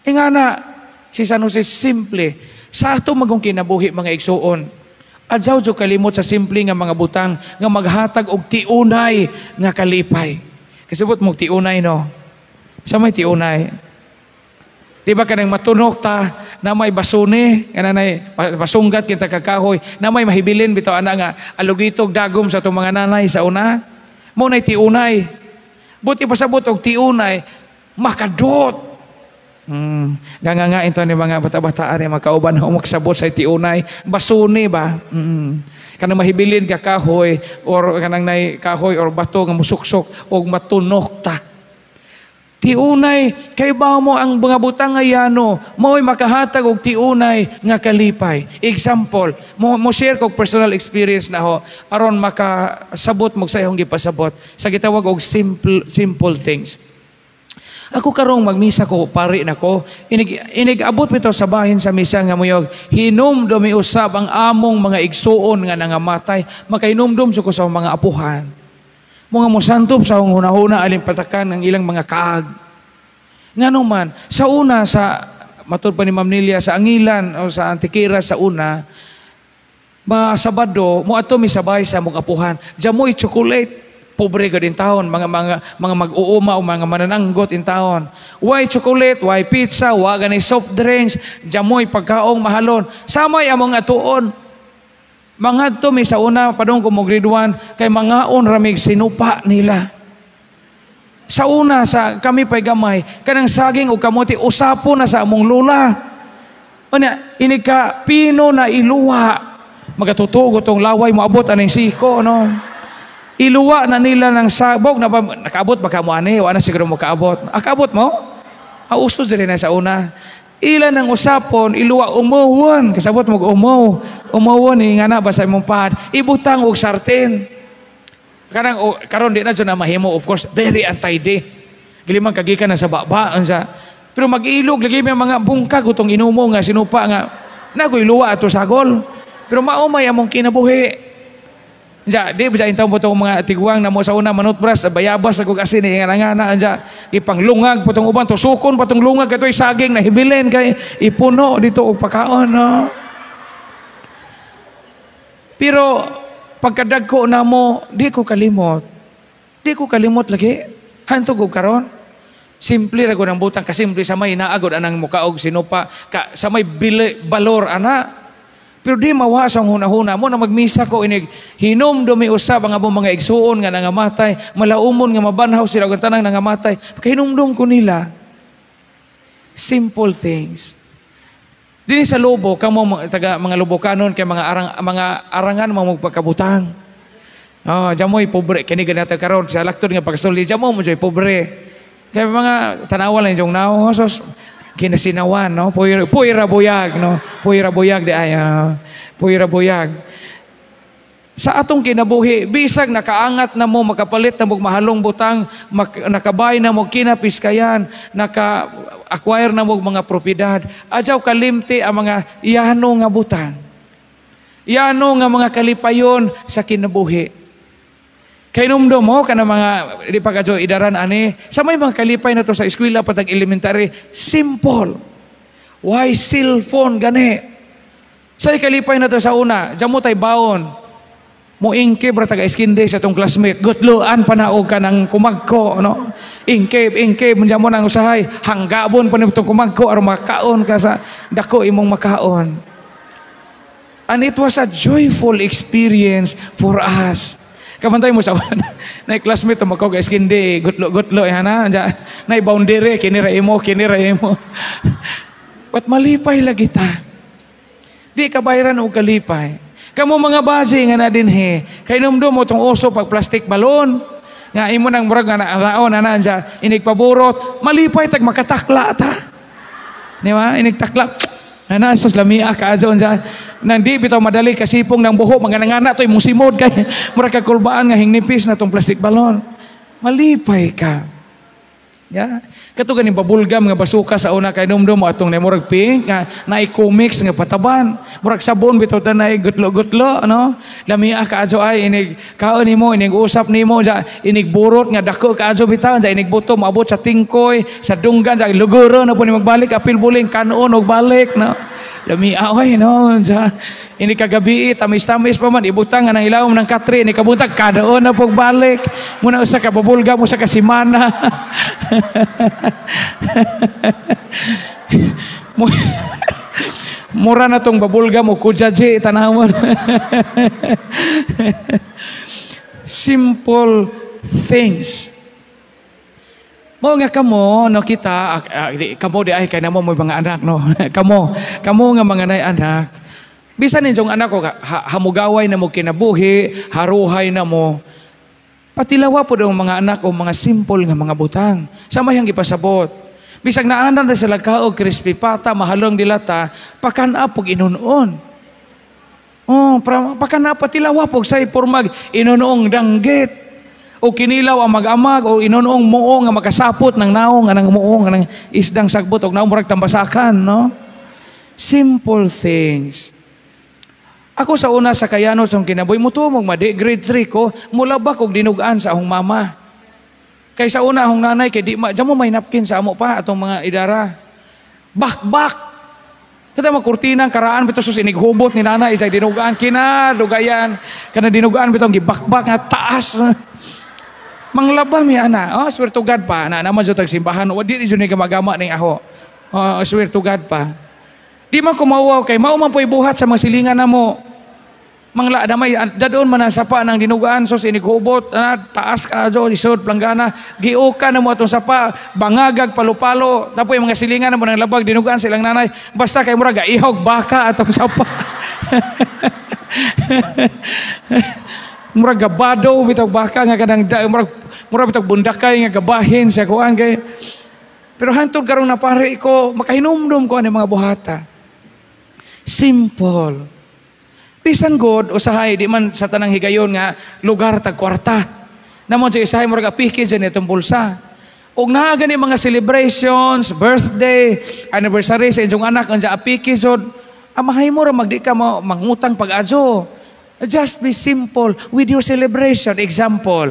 Ingana, si San Jose simple, sa ato magong kinabuhi mga igsuon. Adyaw jo kalimot sa simple nga mga butang, nga maghatag og tiunay nga kalipay. Kasabot mong tiunay no? Sa may tiunay? Di ba kanang matunok ta na may basune, kananay pasunggat kita kakahoy, na may mahibilin bitaw ana nga alugitog dagom sa itong mga nanay sa una. Mo nay tiunay. Buti pasabot og tiunay makadot. Nga ito ni mga bata-bataan ni makauban na umaksabot sa tiunay basune ba. Kanang mahibilin ka kahoy or kanang nay kahoy or bato nga musuksok og matunok ta. Tiunay, kay ba mo ang mga butang nga yano, mo'y makahatag og tiunay nga kalipay. Example, mo share kog personal experience na ho, aron makasabot mo sa ihong gipasabot, sa gitawag og simple things. Ako karong magmisa ko, pari na ko, inigabot bitaw sa bahin sa misa nga muyog, hinumdum usab ang among mga igsuon nga nangamatay, makainumdum ko sa mga apuhan. Mga musantop sa hunahuna alimpatakan ng ilang mga kaag. Nga naman, sa una, matud pa ni Ma'am Nelia, sa Angilan o sa Antikira sa una, Sabado, mo ato mi sabay sa mong apuhan. Diyan mo chocolate. Pobre ka din taon, mga mag-uuma o mga manananggot in taon. Why chocolate, why pizza, why gani soft drinks, jamoy pagkaong mahalon. Samay among atuon. Mga to may sa una, padong ko mo grade 1, kay mga ramig sinupa nila. Sa una, sa kami pa'y gamay, kanang saging o kamote, usapo na sa among lula. Ini ka, pino na iluwa. Magatutugo tong laway, maabot anong siko, no? Iluwa na nila ng sabog, nakaabot baka mo ani, wala na siguro mo kaabot. Akaabot mo? Usos din na sa una. Ilan ng usapon, iluwa umuwon, kasabot mo umuwon, nga na basta mong pahad, ibutang og sarten. Karon di na dyan na mahimo, of course, very untidy. Gilimang kagikan na sa baba, pero mag-ilog, lagi may mga bungkag, utong inumo nga, sinupa nga, nagoy luwa ato sagol. Pero maumay among kinabuhi. Di ba intaw mo itong mga tiguang na mo sa una manutbras, bayabas, nagug asin, nga ipanglungag po itong uban, tusukon pa itong lungag, ito'y saging na hibilin, kay ipuno dito o pagkaon, no? Pero, pagkadagko na mo, di ko kalimot lagi, hantog ko karon. Simple rago ng butang, kasimple sa may naagod anang mukaog sinupa, sa may balor, ana. Pero di mawasang hunahuna mo na magmisa ko inig hinom dumi usab ang among mga igsuon nga nangamatay, malaumon nga mabanhaw sila og tanang nangamatay. Kahinumdum ko nila. Simple things. Dini sa lobo kamo taga mga lobokanon kay mga arangan mga magpakabutang. Jamoy pobre kini ganata karon sa lakton nga pagsulti jamo mo joy pobre. Kay mga tanawa lang jong naw sos kinasinawan, no? Puira buyag, no? Puira buyag di ay, puira buyag. Sa atong kinabuhi, bisag nakaangat na mo, makapalit na mo mahalong butang, nakabay na mo kinapiskayan, naka-acquire na mo mga propiedad, adyaw kalimti ang mga iyano nga butang. Iyano nga mga kalipayon sa kinabuhi. Kay numdum mo kana mga di pagkadyo idaran ani sa may mga kalipay na to sa eskwela patag elementary, simple. Why cellphone gani? Sa kalipay na to sa una, jamo tay baon. Mo ingke bra taga iskinde sa tong classmate. Gutloan panaog ka ng kumagko, no? Ingke mo jamo nang usahay, hanggabon pa ni tong kumagko aron makaon ka sa dako imong makaon. And it was a joyful experience for us. Kamantay mo sa na classmate mo ko guys kindi gutlo na na boundary kinira imo but malipay lagi ta di ka bayaran og kalipay kamo mga baji nga na dinhi kay numdum mo tong uso pag plastic balon nga imo nang murag nga naaraon na inig paburot malipay tag makatakla ta di ba inig takla ana sus lamia ka adyon nang di bitaw madali kasipong ng buho manganangana toy musimod kay murag kakulbaan nga hingnipis na tong plastic balon malipay ka kato ganing babulgam nga basuka sa una kay numdum mo atong murag pink nga naay comics nga pataban murag sabon bitaw tanay gutlo no lamia ka adyo ay inig kaon nimo inig usap nimo inig burot nga dako ka adyo bitaw inig buto maabot sa tingkoy sa dunggan sa luguro na po ni magbalik apil buling kanon og balik no lami away no ini kagabi tamis-tamis pa man ibutang nang ilawom ng katre ni kabuntag kadaon na pog balik muna usa ka babulga mo sa kasimana mura na tong babulga mo kujaji tanawon simple things. Mo nga kamo no kita kamo di ay kay namo mo mga anak no kamo nga mga nay anak bisan ninyong anak ko hamugaway na mo kinabuhi haruhay na mo patilawa po ang mga anak o mga simple nga mga butang sa mayang ipasabot bisag naanan na sila kaog crispy pata mahalong dilata pakana pog inunon pakana patilawa pog say pormag inunoong danggit o kinilaw ang mag-amag o inunoong muong nga makasapot ng naong nga ng muong nga ng isdang sagbot o naong murag tambasakan no simple things. Ako sa una sa Kayanos ang kinabuhi mutumog madi grade 3 ko mula ba kog dinugaan sa ahong mama kay sa una ahong nanay kay di mo may napkin sa amo pa atong mga idara bakbak kada makurtinang karaan bitaw sus inighubot ni nanay sa dinugaan kinadugayan kana dinugaan bitaw gibakbak nga taas Manglaba mi ana. Oh, swear to God pa. Na naman jud tag simbahan. Wa di jud ni gamagama ning aho. Oh, swear to God pa. Di man kumawaw kay mao man po'y buhat sa mga silingan namo. Mangla damay dadon man sapa nang dinugaan sos inigubot taas ka jo lisod planggana giuka na mo atong sapa bangagag palupalo tapoy mga silingan na mo nang labag dinugaan silang nanay basta kay mura gaihog baka atong sapa. Mura gabado bitag baka nga kanang mura bitag bundakay nga gabahin sa kuan kay pero hantod karong napare ko makahinumdum ko ani mga buhata. Simple. Bisan God usahay di man sa tanang higayon nga lugar tag kwarta. Namon sa usahay murag apiki dyan itong bulsa. Og naa gani mga celebrations, birthday, anniversary sa inyong anak unsa apiki jud. Amahay mo ra magdi ka mo mangutang pag-adyo. Just be simple with your celebration. Example,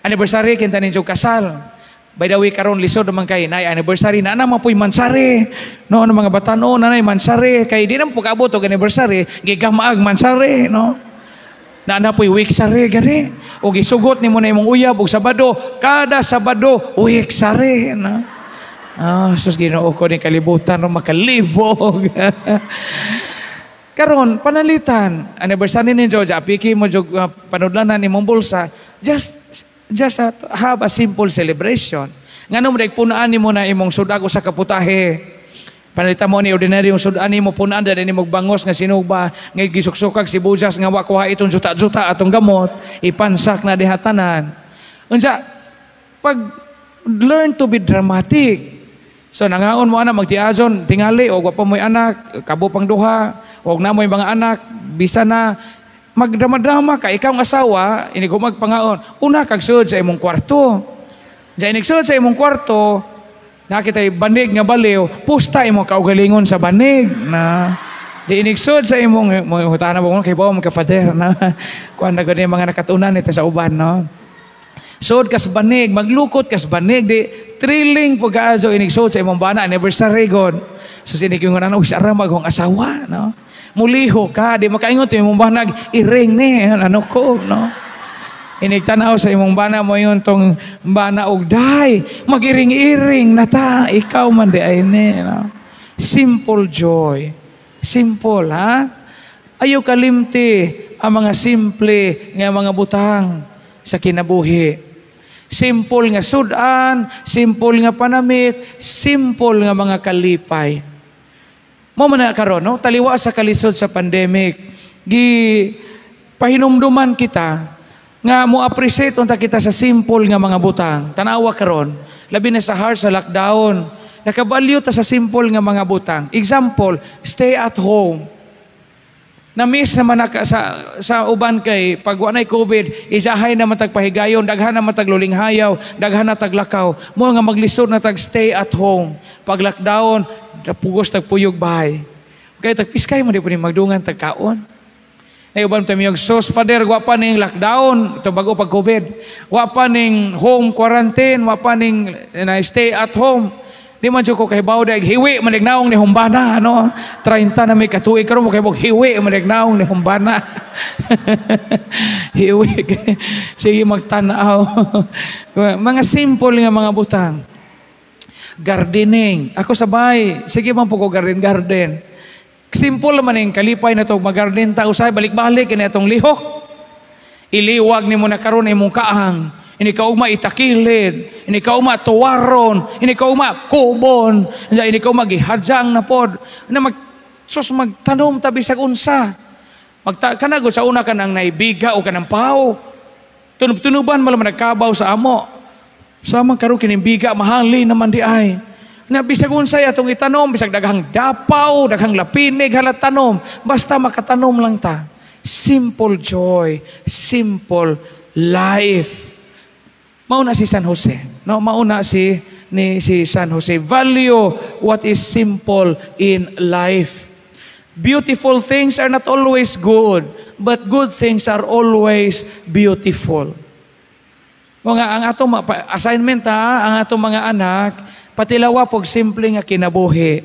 anniversary kinta ninyong kasal. By the way, karon lisod naman kay nay anniversary na naman po'y mansari. No, ano mga batano na nay mansari. Kay di naman po kaabot o anniversary, gigamaag mansari, no? Na po'y week sari, gani. O gisugot ni mo na imong uyab, o Sabado, kada Sabado, week sari, no? Sus, ginoo ko ni kalibutan, no, makalibog. Karon, panalitan, anniversary ni George, apiki mo, panudlanan ni mong bulsa, just have a simple celebration. Ngano mo punaan nimo na imong sudag sa kaputahe. Panalitan mo ni ordinary yung sudan nimo punaan dali nimo bangos nga sinugba nga gisuksukag si bujas nga wa kuha itong juta-juta atong gamot ipansak na dihatanan. Unsa pag learn to be dramatic. So nangaon mo ana magtiazon tingali og wa pa moy anak kabo pang duha og na moy mga anak bisa na magdrama-drama ka, ikaw ang asawa, inigumag pangaon, una kag sud sa imong kwarto. Diyan igsud sa imong kwarto, nakita'y banig nga baliw, pusta imong kaugalingon sa banig na di inigsud sa imong hutana mo kay bawo mga father na kuan na gani mga nakatunan nito sa uban, no. Sud kas banig, maglukot kas banig, di thrilling po kaazo inigsud sa imong bana anniversary god. So sinig yung nanaw isara magong asawa, no. Muliho ka, di makaingot yung imong banag, iring ni, ano ko, no? Inigtanaw sa imong bana mo yun tong bana og day, magiring-iring na ta, ikaw man di ay ni, no? Simple joy. Simple, ha? Ayaw kalimti ang mga simple nga mga butang sa kinabuhi. Simple nga sudan, simple nga panamit, simple nga mga kalipay. Mo man na karon, no? Taliwa sa kalisod sa pandemic, pahinumduman kita nga mo appreciate unta kita sa simple nga mga butang. Tanawa karon, labi na sa hard sa lockdown, nakabalyo ta sa simple nga mga butang. Example, stay at home. Na-miss naman sa uban kay pag wanay COVID, ijahay na matagpahigayon, daghan na matagluling-hayaw, daghan na taglakaw. Mo nga maglisod na tag stay at home. Pag lockdown, napugos tagpuyog bahay. Kaya tagpiskay mo di po ni magdungan tagkaon. Na uban tayo yung sos, Father, wapa ning lockdown, ito bago pag COVID. Wapa ning home quarantine, wapa ning stay at home. Di man ko kay bawdag hiwi manignaong ni humbana ano 30 na may katuig karon mo kay bog hiwi manignaong ni humbana. Hiwi sige magtanaw. Mga simple nga mga butang. Gardening. Ako sabay, sige man po ko garden. Simple man yung kalipay na to mag-garden ta usay balik-balik kini atong lihok. Iliwag nimo na karon imong kaang. Ini kauma itakilid, ini kauma tuwaron, ini kauma kubon, ini kauma gihadjang na pod. Na magtanom tabi sa unsa. Kanagod sa una kanang naibiga o kanang pao. Tunub-tunuban malam nagkabaw sa amo. Sama karon kining biga mahali naman di ay. Na bisag unsay atong itanom, bisag daghang dapaw, daghang lapinig halat tanom, basta makatanom lang ta. Simple joy, simple life. Mauna si San Jose. No, mauna si San Jose. Value what is simple in life. Beautiful things are not always good, but good things are always beautiful. Mga ang atong assignment ang atong mga anak patilawa pog simple nga kinabuhi.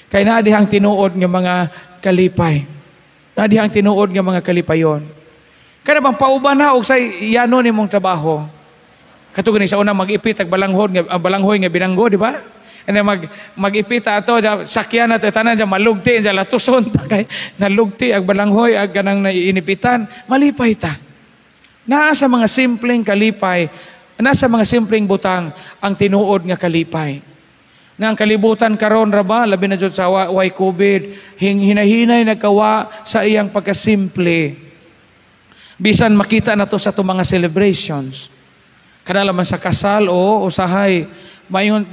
Kay naa dihang tinuod nga mga kalipay. Naa dihang tinuod nga mga kalipayon. Kana bang pauban na og say yano nimong trabaho. Katong ni sa una mag-ipit ag balanghoy nga binanggo, di ba? Ano mag-ipita ato sakyan nato tanan ja malugti ja latuson kay nalugti ag balanghoy ag kanang naiinipitan, malipay ta. Naa sa mga simpleng kalipay, nasa mga simpleng butang ang tinuod nga kalipay. Na ang kalibutan karon ra ba labi na jud sa way COVID, hinahinay nagkawa sa iyang pagkasimple. Bisan makita nato sa itong mga celebrations. Kana man sa kasal o usahay mayon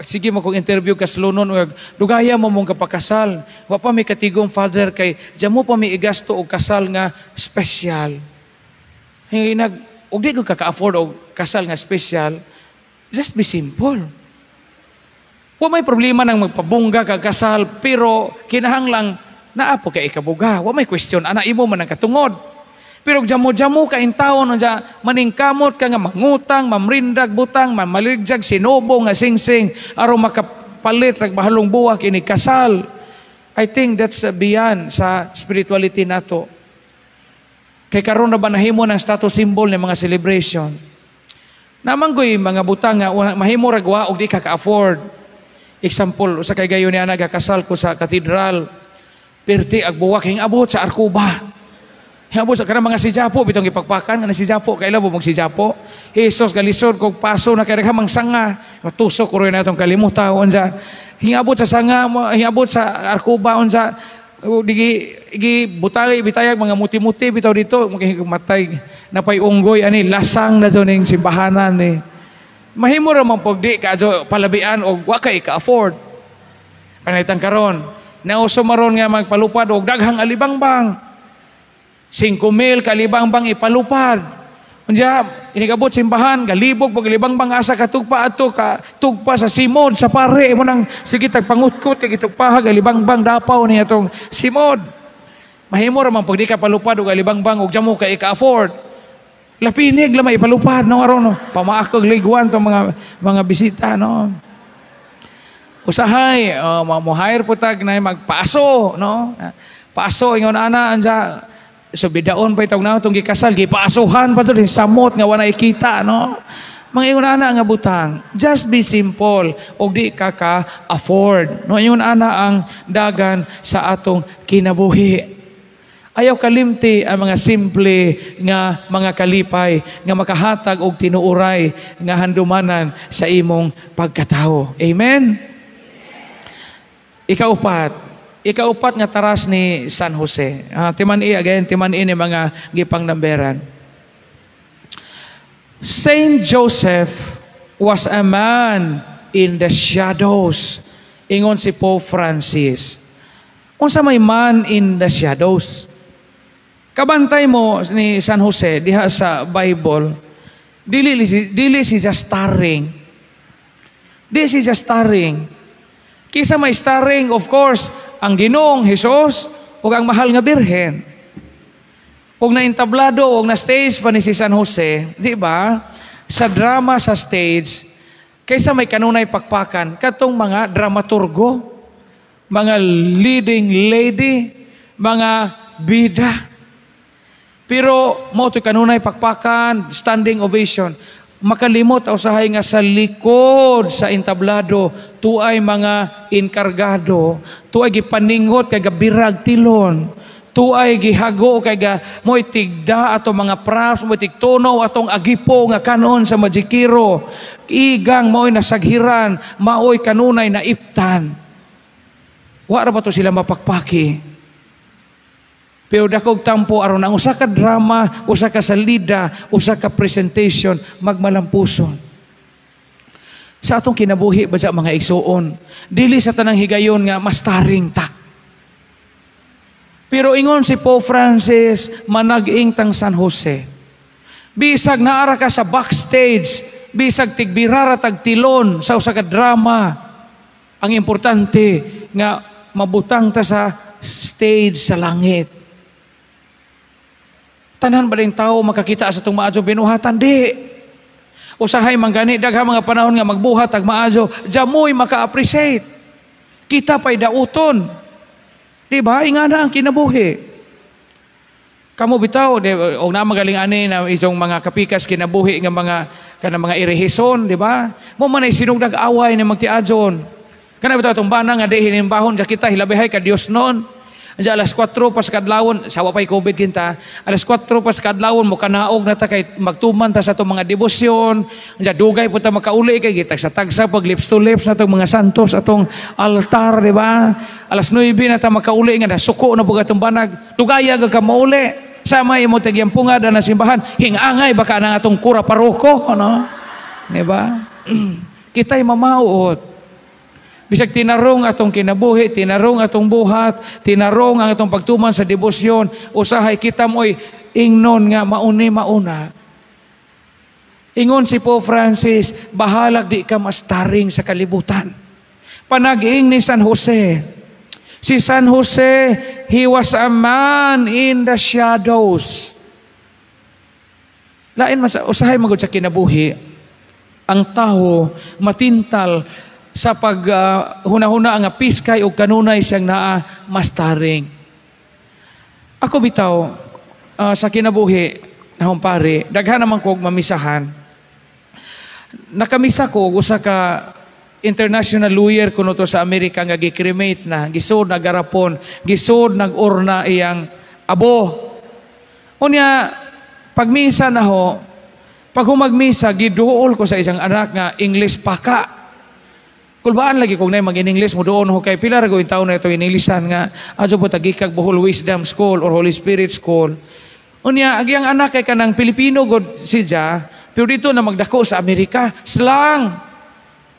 sige mo kung interview ka slunon dugaya mo mong kapakasal. Wa pa may katigong father kay diyan mo pa may igasto og kasal nga special. Og di ko kaka-afford og kasal nga special. Just be simple. Wa may problema nang magpabungga kag kasal pero kinahanglang naapo kay ikabuga. Wa may question ana imo man ang katungod. Pero jamo-jamo ka in taon unja maningkamot ka nga mangutang, mamrindag butang, mamaligjag sinubo nga singsing aron makapalit rag mahalong buwa kini kasal. I think that's beyond sa spirituality nato. Kay karon na ba nahimo ng status symbol ng mga celebration. Namanggoy mga butang nga mahimo rag wa og di ka ka-afford. Example, usa kay gayon ni ana gakasal ko sa katedral. Perti ag buwak hing abot sa Arkuba. Habo sa kanang mga si Japo bitong ipagpakan nga si Japo kaila mo si Japo. Jesus galisod kog paso na kay hamang sanga. Matusok ko rin natong kalimutan unsa. Hingabot sa sanga, hingabot sa Arkuba unsa. Digi butali bitayag mga muti-muti bitaw dito matay napay unggoy ani lasang na ning simbahanan ni. Mahimo ra man pagdi kadto palabian og wa kay ka-afford. Panaytang karon, nauso maron nga magpalupad og daghang alibangbang. 5,000 kalibang-bang ipalupad. Unya inigabot simbahan galibog pag libang-bang asa katugpa ato ka tugpa sa simod sa pare mo nang sige tagpangutkot kay gitugpa galibang-bang dapaw ni atong simod. Mahimo ra man pag di ka palupad og galibang-bang og jamo ka ika-afford. Lapinig lamay ipalupad no aron no. Pamaakog liguan tong mga bisita no. Usahay mo hire putag na magpaso no. Paso ingon ana anja so bidaon pa itong na itong gikasal, gipaasuhan pa ito, samot nga wala ikita, no? Mga ingon ana nga butang, just be simple, o di ka ka-afford. No? Ingon ana ang dagan sa atong kinabuhi. Ayaw kalimti ang mga simple nga mga kalipay, nga makahatag og tinuuray, nga handumanan sa imong pagkatao. Amen? Ikaupat nga taras ni San Jose. Timan-i ni mga gipang namberan. Saint Joseph was a man in the shadows. Ingon si Pope Francis. Unsa may man in the shadows? Kabantay mo ni San Jose diha sa Bible, dili siya starring. Dili siya starring. Kisa may starring, of course, ang Ginoong Hesus ug ang mahal nga birhen. Ug naintablado ug na stage pa ni si San Jose, di ba? Sa drama sa stage, kaysa may kanunay pakpakan, katong mga dramaturgo, mga leading lady, mga bida. Pero mo to kanunay pakpakan, standing ovation. Makalimot o usahay nga sa likod sa entablado tuay mga inkargado, tuay gipaningot kay gabirag tilon, tuay gihago kay moy tigda ato mga props, moy tigtunaw atong agipo nga kanon sa Majikiro, igang moy nasaghiran, maoy kanunay na iptan. Wa ra ba to sila mapakpaki? Pero dakog tampo aron ang usa ka drama, usa ka salida, usa ka presentation magmalampuson. Sa atong kinabuhi ba sa mga igsuon, dili sa tanang higayon nga mastaring ta. Pero ingon si Pope Francis, manag-ing tang San Jose. Bisag naara ka sa backstage, bisag tigbirara tagtilon sa usa ka drama, ang importante nga mabutang ta sa stage sa langit. Tanan ba rin tao makakita sa itong maadyo binuhatan? Di. Usahay manggani, dagha mga panahon nga magbuhat ag maadyo, jamoy maka-appreciate. Kita pa'y dauton. Di ba? Ingana ang kinabuhi. Kamo bitaw og na magaling ani na itong mga kapikas kinabuhi nga mga irehison, di ba? Mo man ay sinugdag away ni magtiadyon. Kana bitaw tong bana nga di hinimbahon kita hilabihay ka Dios noon. Anja alas 4 pas kadlawon, sawa pay COVID kinta. Alas 4 pas kadlawon mo kanaog na ta kay magtuman ta sa atong mga debosyon. Anja dugay pud ta makauli kay gitag sa tagsa pag lips to lips na atong mga santos atong altar, di ba? Alas 9 na ta makauli nga nasuko na pud atong banag. Dugaya ka mauli. Sama imo tagyampunga na simbahan, hingangay baka na atong kura paroko, no? Di ba? Kita'y mamauot. Bisag tinarong atong kinabuhi, tinarong atong buhat, tinarong ang atong pagtuman sa debosyon, usahay kita mo'y ingnon nga mauna. Ingon si Pope Francis, bahalag di ka mastaring sa kalibutan. Panag-iing ni San Jose. Si San Jose, he was a man in the shadows. Lain usahay magud sa kinabuhi, ang tao matintal sa pag huna-huna nga piskay o kanunay siyang naa mastaring. Ako bitaw, sa kinabuhi, na humpari, daghan naman kong mamisahan. Nakamisa ko, usa ka international lawyer kuno to sa Amerika nga gi-cremate na, gisod na garapon, gisod nag-urna iyang abo. Unya, pagmisa na ho, pag humagmisa, giduol ko sa isang anak nga English paka. Kulbaan lagi kung na mag-in-English mo doon ho kay pilar ko yung taon na ito inilisan nga, adyo po tagikag Bohol Wisdom School or Holy Spirit School. Unya, agyang anak kay kanang Pilipino god siya, pero dito na magdako sa Amerika, slang.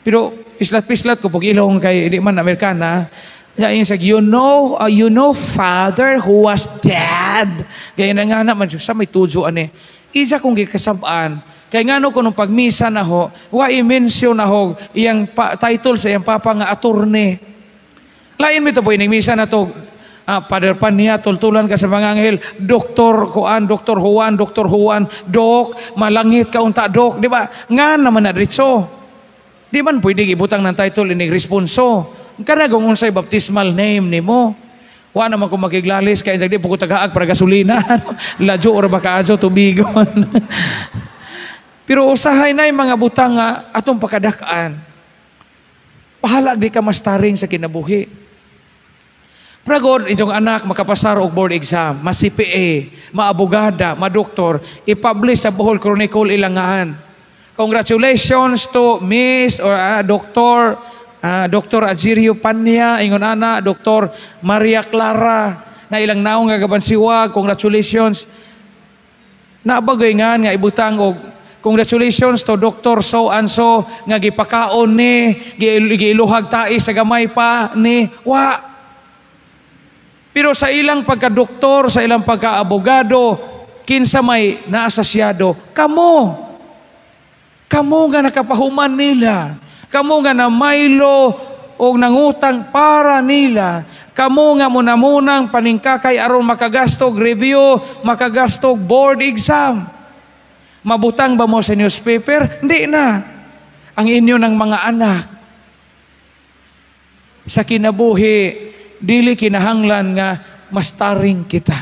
Pero pislat-pislat ko pag ilong kay di man Amerikana, yung sag, you know father who was dead. Kaya nga naman sa may tudyo ani. Isa kong gikasabaan. Kaya nga no kung pagmisa na ho, wa i-mention na ho iyang title sa iyang papa nga attorney. Lain mo ito po, inigmisa na to, Father Pania, tultulan ka sa mga anghel, Dr. Juan, Dok, malangit ka unta, Dok, di ba? Nga naman na ritso. Di man pwede ibutang ng title inig responso. Kana kung unsay baptismal name nimo. Wa naman kung makiglalis kay di po ko tagaag para gasolina. Ladyo or baka adyo tubigon. Pero usahay na yung mga butang nga atong pakadakaan. Pahala di ka mastaring sa kinabuhi. Pragod, itong anak makapasar og board exam, ma-CPA, ma-abogada, ma-doktor, i-publish sa Bohol Chronicle ilangaan. Congratulations to Miss or Dr. Agirio Pania, ingon ana, Dr. Maria Clara, na ilang naong nga gabansiwa, congratulations. Nabagoy nga ibutang og congratulations to Dr. So and so nga gipakaon ni, giiluhag tai sa gamay pa ni, wa. Pero sa ilang pagka-doktor, sa ilang pagka-abogado, kinsa may naasasyado, Kamo nga nakapahuman nila. Kamo nga na maylo o nangutang para nila. Kamo nga munamunang paningkakay aron makagastog review, makagastog board exam. Mabutang ba mo sa newspaper? Hindi na. Ang inyo ng mga anak. Sa kinabuhi, dili kinahanglan nga mastaring kita.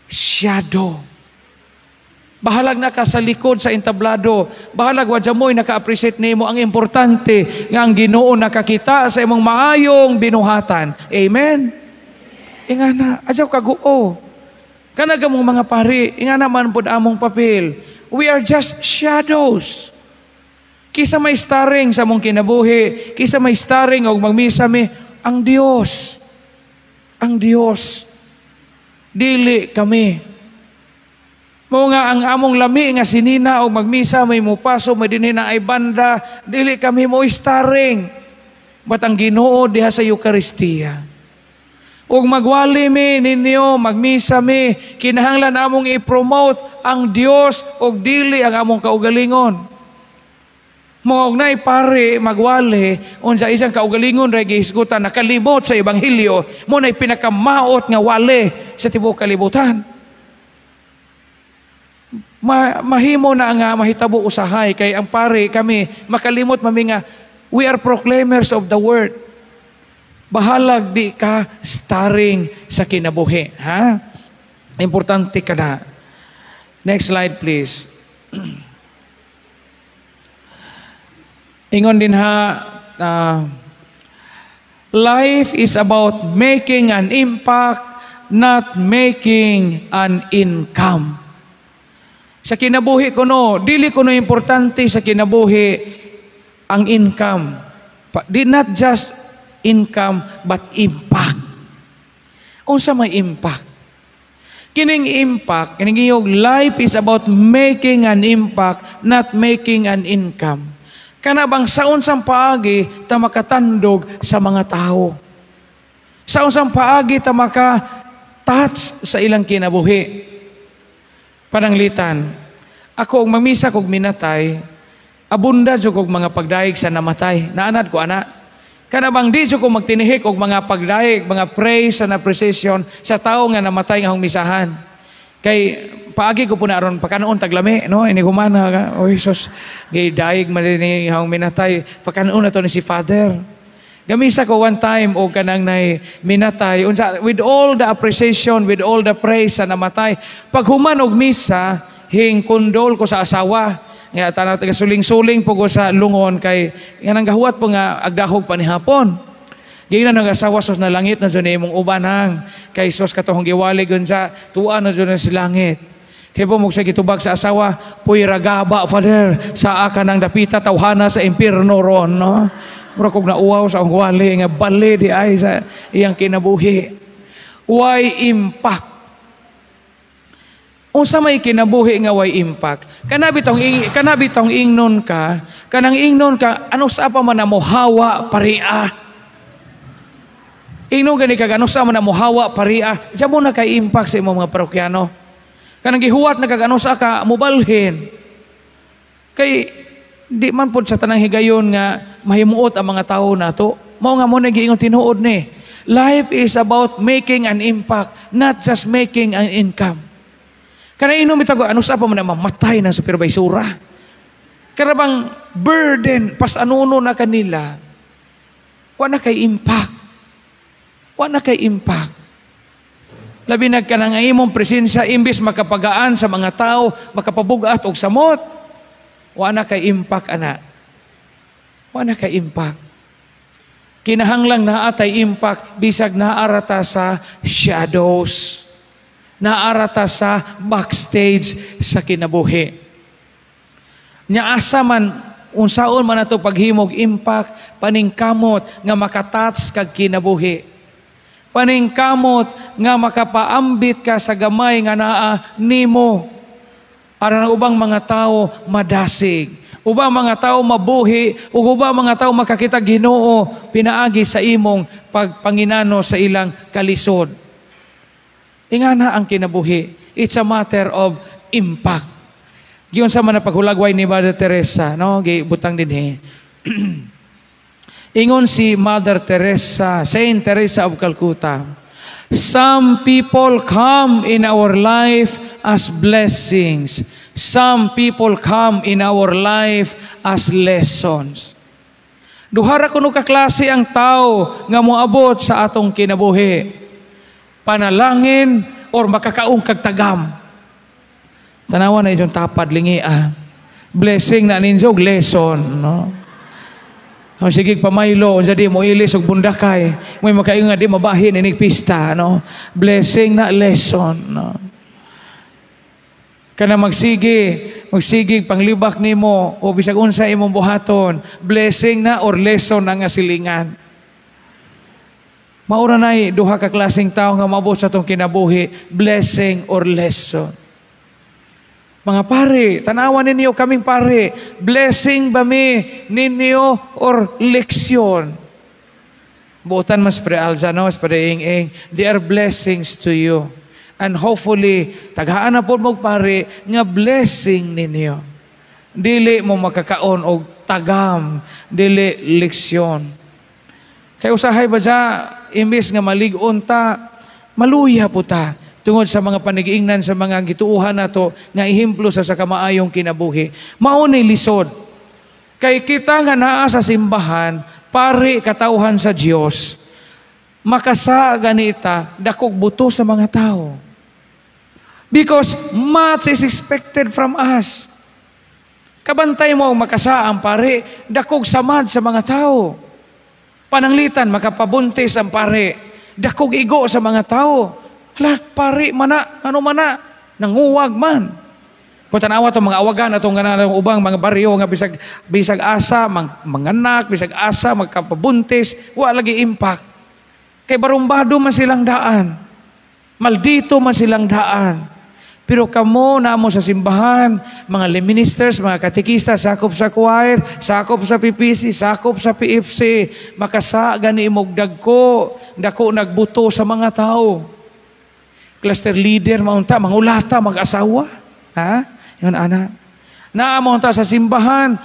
Shadow. Bahalag na ka sa likod sa entablado. Bahalag wadya mo'y naka-appreciate nimo. Ang importante nga ang Ginoo nakakita sa imong maayong binuhatan. Amen? Ingana, adyaw kaguo. Kanaga mong mga pari, ingana man pod among papel. We are just shadows. Kisa may starring sa mong kinabuhi, kisa may starring og magmisa mi, ang Dios. Ang Dios. Dili kami. Mo nga ang among lami nga sinina o magmisa may mupaso may dinhi na ay banda, dili kami mo starring. But ang Ginoo diha sa Eucharistia. Ug magwali mi ninyo, magmisa mi, kinahanglan among i-promote ang Dios ug dili ang among kaugalingon. Mo og nay pare magwali unsa isang kaugalingon ra gihisgutan nakalimot sa ebanghelyo, mo nay pinakamaot nga wali sa tibuok kalibutan. Mahimo na nga mahitabo usahay kay ang pare kami makalimot mami nga we are proclaimers of the word. Bahalag di ka starring sa kinabuhi, ha? Importante ka na. Next slide please. Ingon din ha, life is about making an impact, not making an income. Sa kinabuhi ko no, dili ko no importante sa kinabuhi ang income. Not just income, but impact. Unsa may impact? Kining impact, kining iyong life is about making an impact, not making an income. Kana bang sa unsang paagi ta makatandog sa mga tao. Sa unsang paagi ta maka-touch sa ilang kinabuhi. Pananglitan, ako og mamisa kog minatay, abunda jud kog mga pagdaig sa namatay. Naanad ko ana. Kana bang di jud ko magtinihik og mga pagdaig, mga praise and appreciation sa tawo nga namatay nga humisahan. Kay paagi ko po na aron pakanoon taglami, no? Ini humana ka, oh Jesus, gay daig man ni hang minatay, pakanoon na to ni si Father. Gamisa ko one time o kanang nay minatay, unsa with all the appreciation, with all the praise sa namatay. Pag human og misa, hing kondol ko sa asawa. Nga tanang suling-suling po ko sa lungon kay nga nang gahuwat po nga agdahog pa ni hapon. Gina nang asawa sos na langit na dyan imong ubanang. Kay sos katohong giwali gun sa tuan na dyan si langit. Kaya po mong sa gitubag sa asawa, puy ragaba, Father, sa aka ng dapita tawhana sa impirno ron, no? Mura kong nauwaw sa ang wali, nga bali di ay sa iyang kinabuhi. Why impact? Unsa may kinabuhi nga why impact? Kanabitong ingnon ka, kanang ingnon ka, ano sa pa man na mohawa paria? Ingnon gani ka, ano sa man na mohawa paria? Diyan mo na kay impact sa imong mga parokyano. Kanang gihuwat na kagano sa ka, mubalhin. Kay, di man po sa tanang higayon nga, mahimuot ang mga tao na to. Mao nga mo nag-iingon tinuod ni. Life is about making an impact, not just making an income. Kanang inom itago, ano sa pa man na mamatay ng supervisora. Karabang burden, pas-anuno na kanila. Wala kay impact. Wala kay impact. Labi nagkanang imong presensya imbis makapagaan sa mga tao, makapabugat og samot. Wala kay impact ana. Wala kay impact. Kinahanglang naatay impact bisag naarata sa shadows. Naarata sa backstage sa kinabuhi. Nya asa man unsaon man ato paghimog impact paningkamot nga makatouch kag kinabuhi. Paningkamot nga makapaambit ka sa gamay nga naa nimo. Aron ang ubang mga tao madasig, ubang mga tao mabuhi, ug ubang mga tao makakita Ginoo pinaagi sa imong pagpanginano sa ilang kalisod. Ingana ang kinabuhi. It's a matter of impact. Giyon sa man paghulagway ni Mother Teresa, no? Gibutang dinhi. Ingon si Mother Teresa, Saint Teresa of Calcutta, some people come in our life as blessings. Some people come in our life as lessons. Duhara kuno ka klase ang tao nga moabot sa atong kinabuhi. Panalangin or makakaong kag tagam. Tanawan na itong tapad lingi blessing na ninyo lesson, no? Sige pamaylo, jadi mo ilis og bundakay. May makaingon nga di mabahin inig pista, no? Blessing na lesson, no? Kana magsige panglibak nimo o bisag unsa imong buhaton, blessing na or lesson na nga silingan. Maura nay duha ka klaseng tao nga maabot sa atong kinabuhi, blessing or lesson. Mga pare, tanawan ninyo kaming pare, blessing ba mi ninyo or leksyon? Buotan mas pre Alzano, mas pre Ing-Ing, they are blessings to you. And hopefully, taghaan na po mo pare, nga blessing ninyo. Dili mo makakaon og tagam, dili leksyon. Kaya usahay ba siya, imbis nga maligon ta, maluya po ta. Tungod sa mga panigiingnan sa mga gituuhan nato nga ihimplo sa kamaayong kinabuhi. Mao ni lisod. Kay kita nga naa sa simbahan, pari katauhan sa Dios. Makasa ganita dakog buto sa mga tao. Because much is expected from us. Kabantay mo ang makasaang pare, dakog samad sa mga tao. Pananglitan, makapabuntis ang pare, dakog igo sa mga tao. Hala, pare, mana, ano mana, nanguwag man. Kung tanawa itong mga awagan, itong ubang mga baryo, nga bisag asa, manganak, bisag asa, magkapabuntis, wala lagi impact. Kay barumbado man silang daan. Maldito man silang daan. Pero kamo na mo sa simbahan, mga ministers, mga katekista, sakop sa choir, sakop sa PPC, sakop sa PFC, makasa gani imog dako nagbuto sa mga tao. Cluster leader, maunta, mangulata, mag-asawa. Ha? Yun, ana. Naamunta sa simbahan,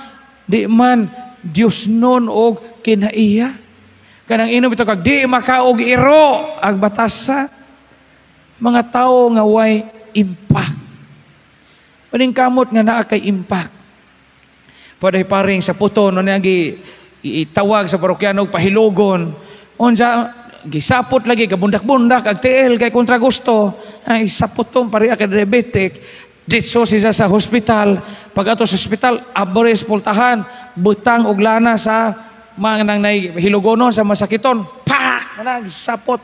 di man Diyos nun og kinaiya. Kanang inom ito kag di makaog iro ang batasa. Mga tao nga way impact. Paning kamot nga naa kay impact. Paday paring sa puto no nagi itawag sa parokyano pahilogon. Unsa gisapot lagi kabundak-bundak ag tiil kay kontra gusto. Ay sapot tong pare ka diabetic. Ditso siya sa hospital. Pag ato sa hospital abores pultahan butang og lana sa mga nang hilogonon sa masakiton. Pak! Manag sapot.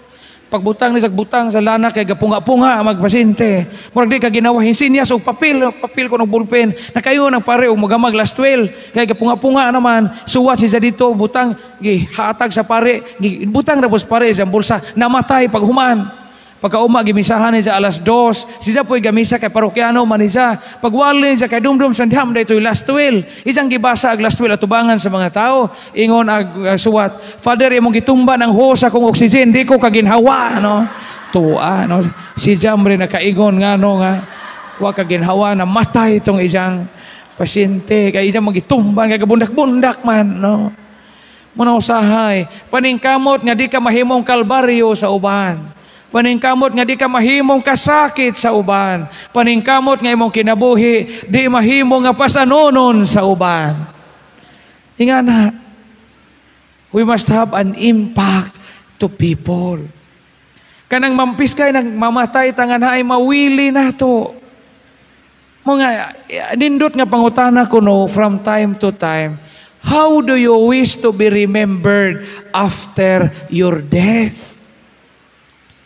Pagbutang ni butang sa lana kay gapunga-punga magpasyente. Murag di ka ginawa hinsinyas og papel ko ng bulpen. Nakayo nang pare og magamag last 12 kay gapunga-punga naman suwat siya dito butang gihatag sa pare butang na pos pare sa bulsa namatay pag human. Pagkauma gimisahan niya alas 2 siya po'y gamisa kay parokyano man niya. Pagwali niya kay dumdum sandham daytoy last 12 isang gibasa ag last 12 atubangan sa mga tao ingon ag suwat Father imong gitumba ng hose akong oxygen di ko kaginhawa no tuwa no si Jamre nakaigon nga no nga wa kaginhawa na matay itong isang pasyente kay isang magitumban kay kabundak-bundak man no muna usahay paningkamot nga di ka mahimong kalbaryo sa uban. Paningkamot nga di ka mahimong kasakit sa uban. Paningkamot nga imong kinabuhi, di mahimong nga pasanonon sa uban. Ingana, we must have an impact to people. Kanang mampis kay nagmamatay tangan ay mawili nato. Mga nindot nga pangutana ko no from time to time. How do you wish to be remembered after your death?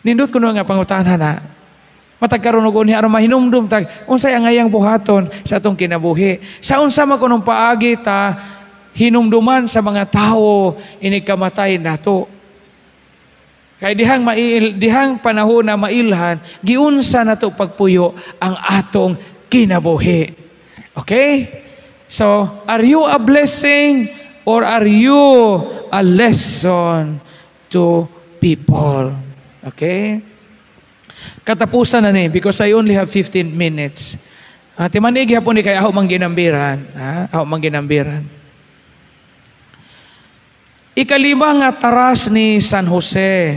Nindot ko nga pangutanan na. Matag karon og unya aron mahinumdum tag unsay ang ayang buhaton sa atong kinabuhi. Sa unsa man kunong paagi ta hinumduman sa mga tao ini kamatay nato. Kay dihang panahon na mailhan, giunsa nato pagpuyo ang atong kinabuhi. Okay? So, are you a blessing or are you a lesson to people? Okay? Katapusan na ni because I only have 15 minutes. Timanig hapon ni kay ako mang ginambiran. Ako mang ginambiran. Ikalima nga taras ni San Jose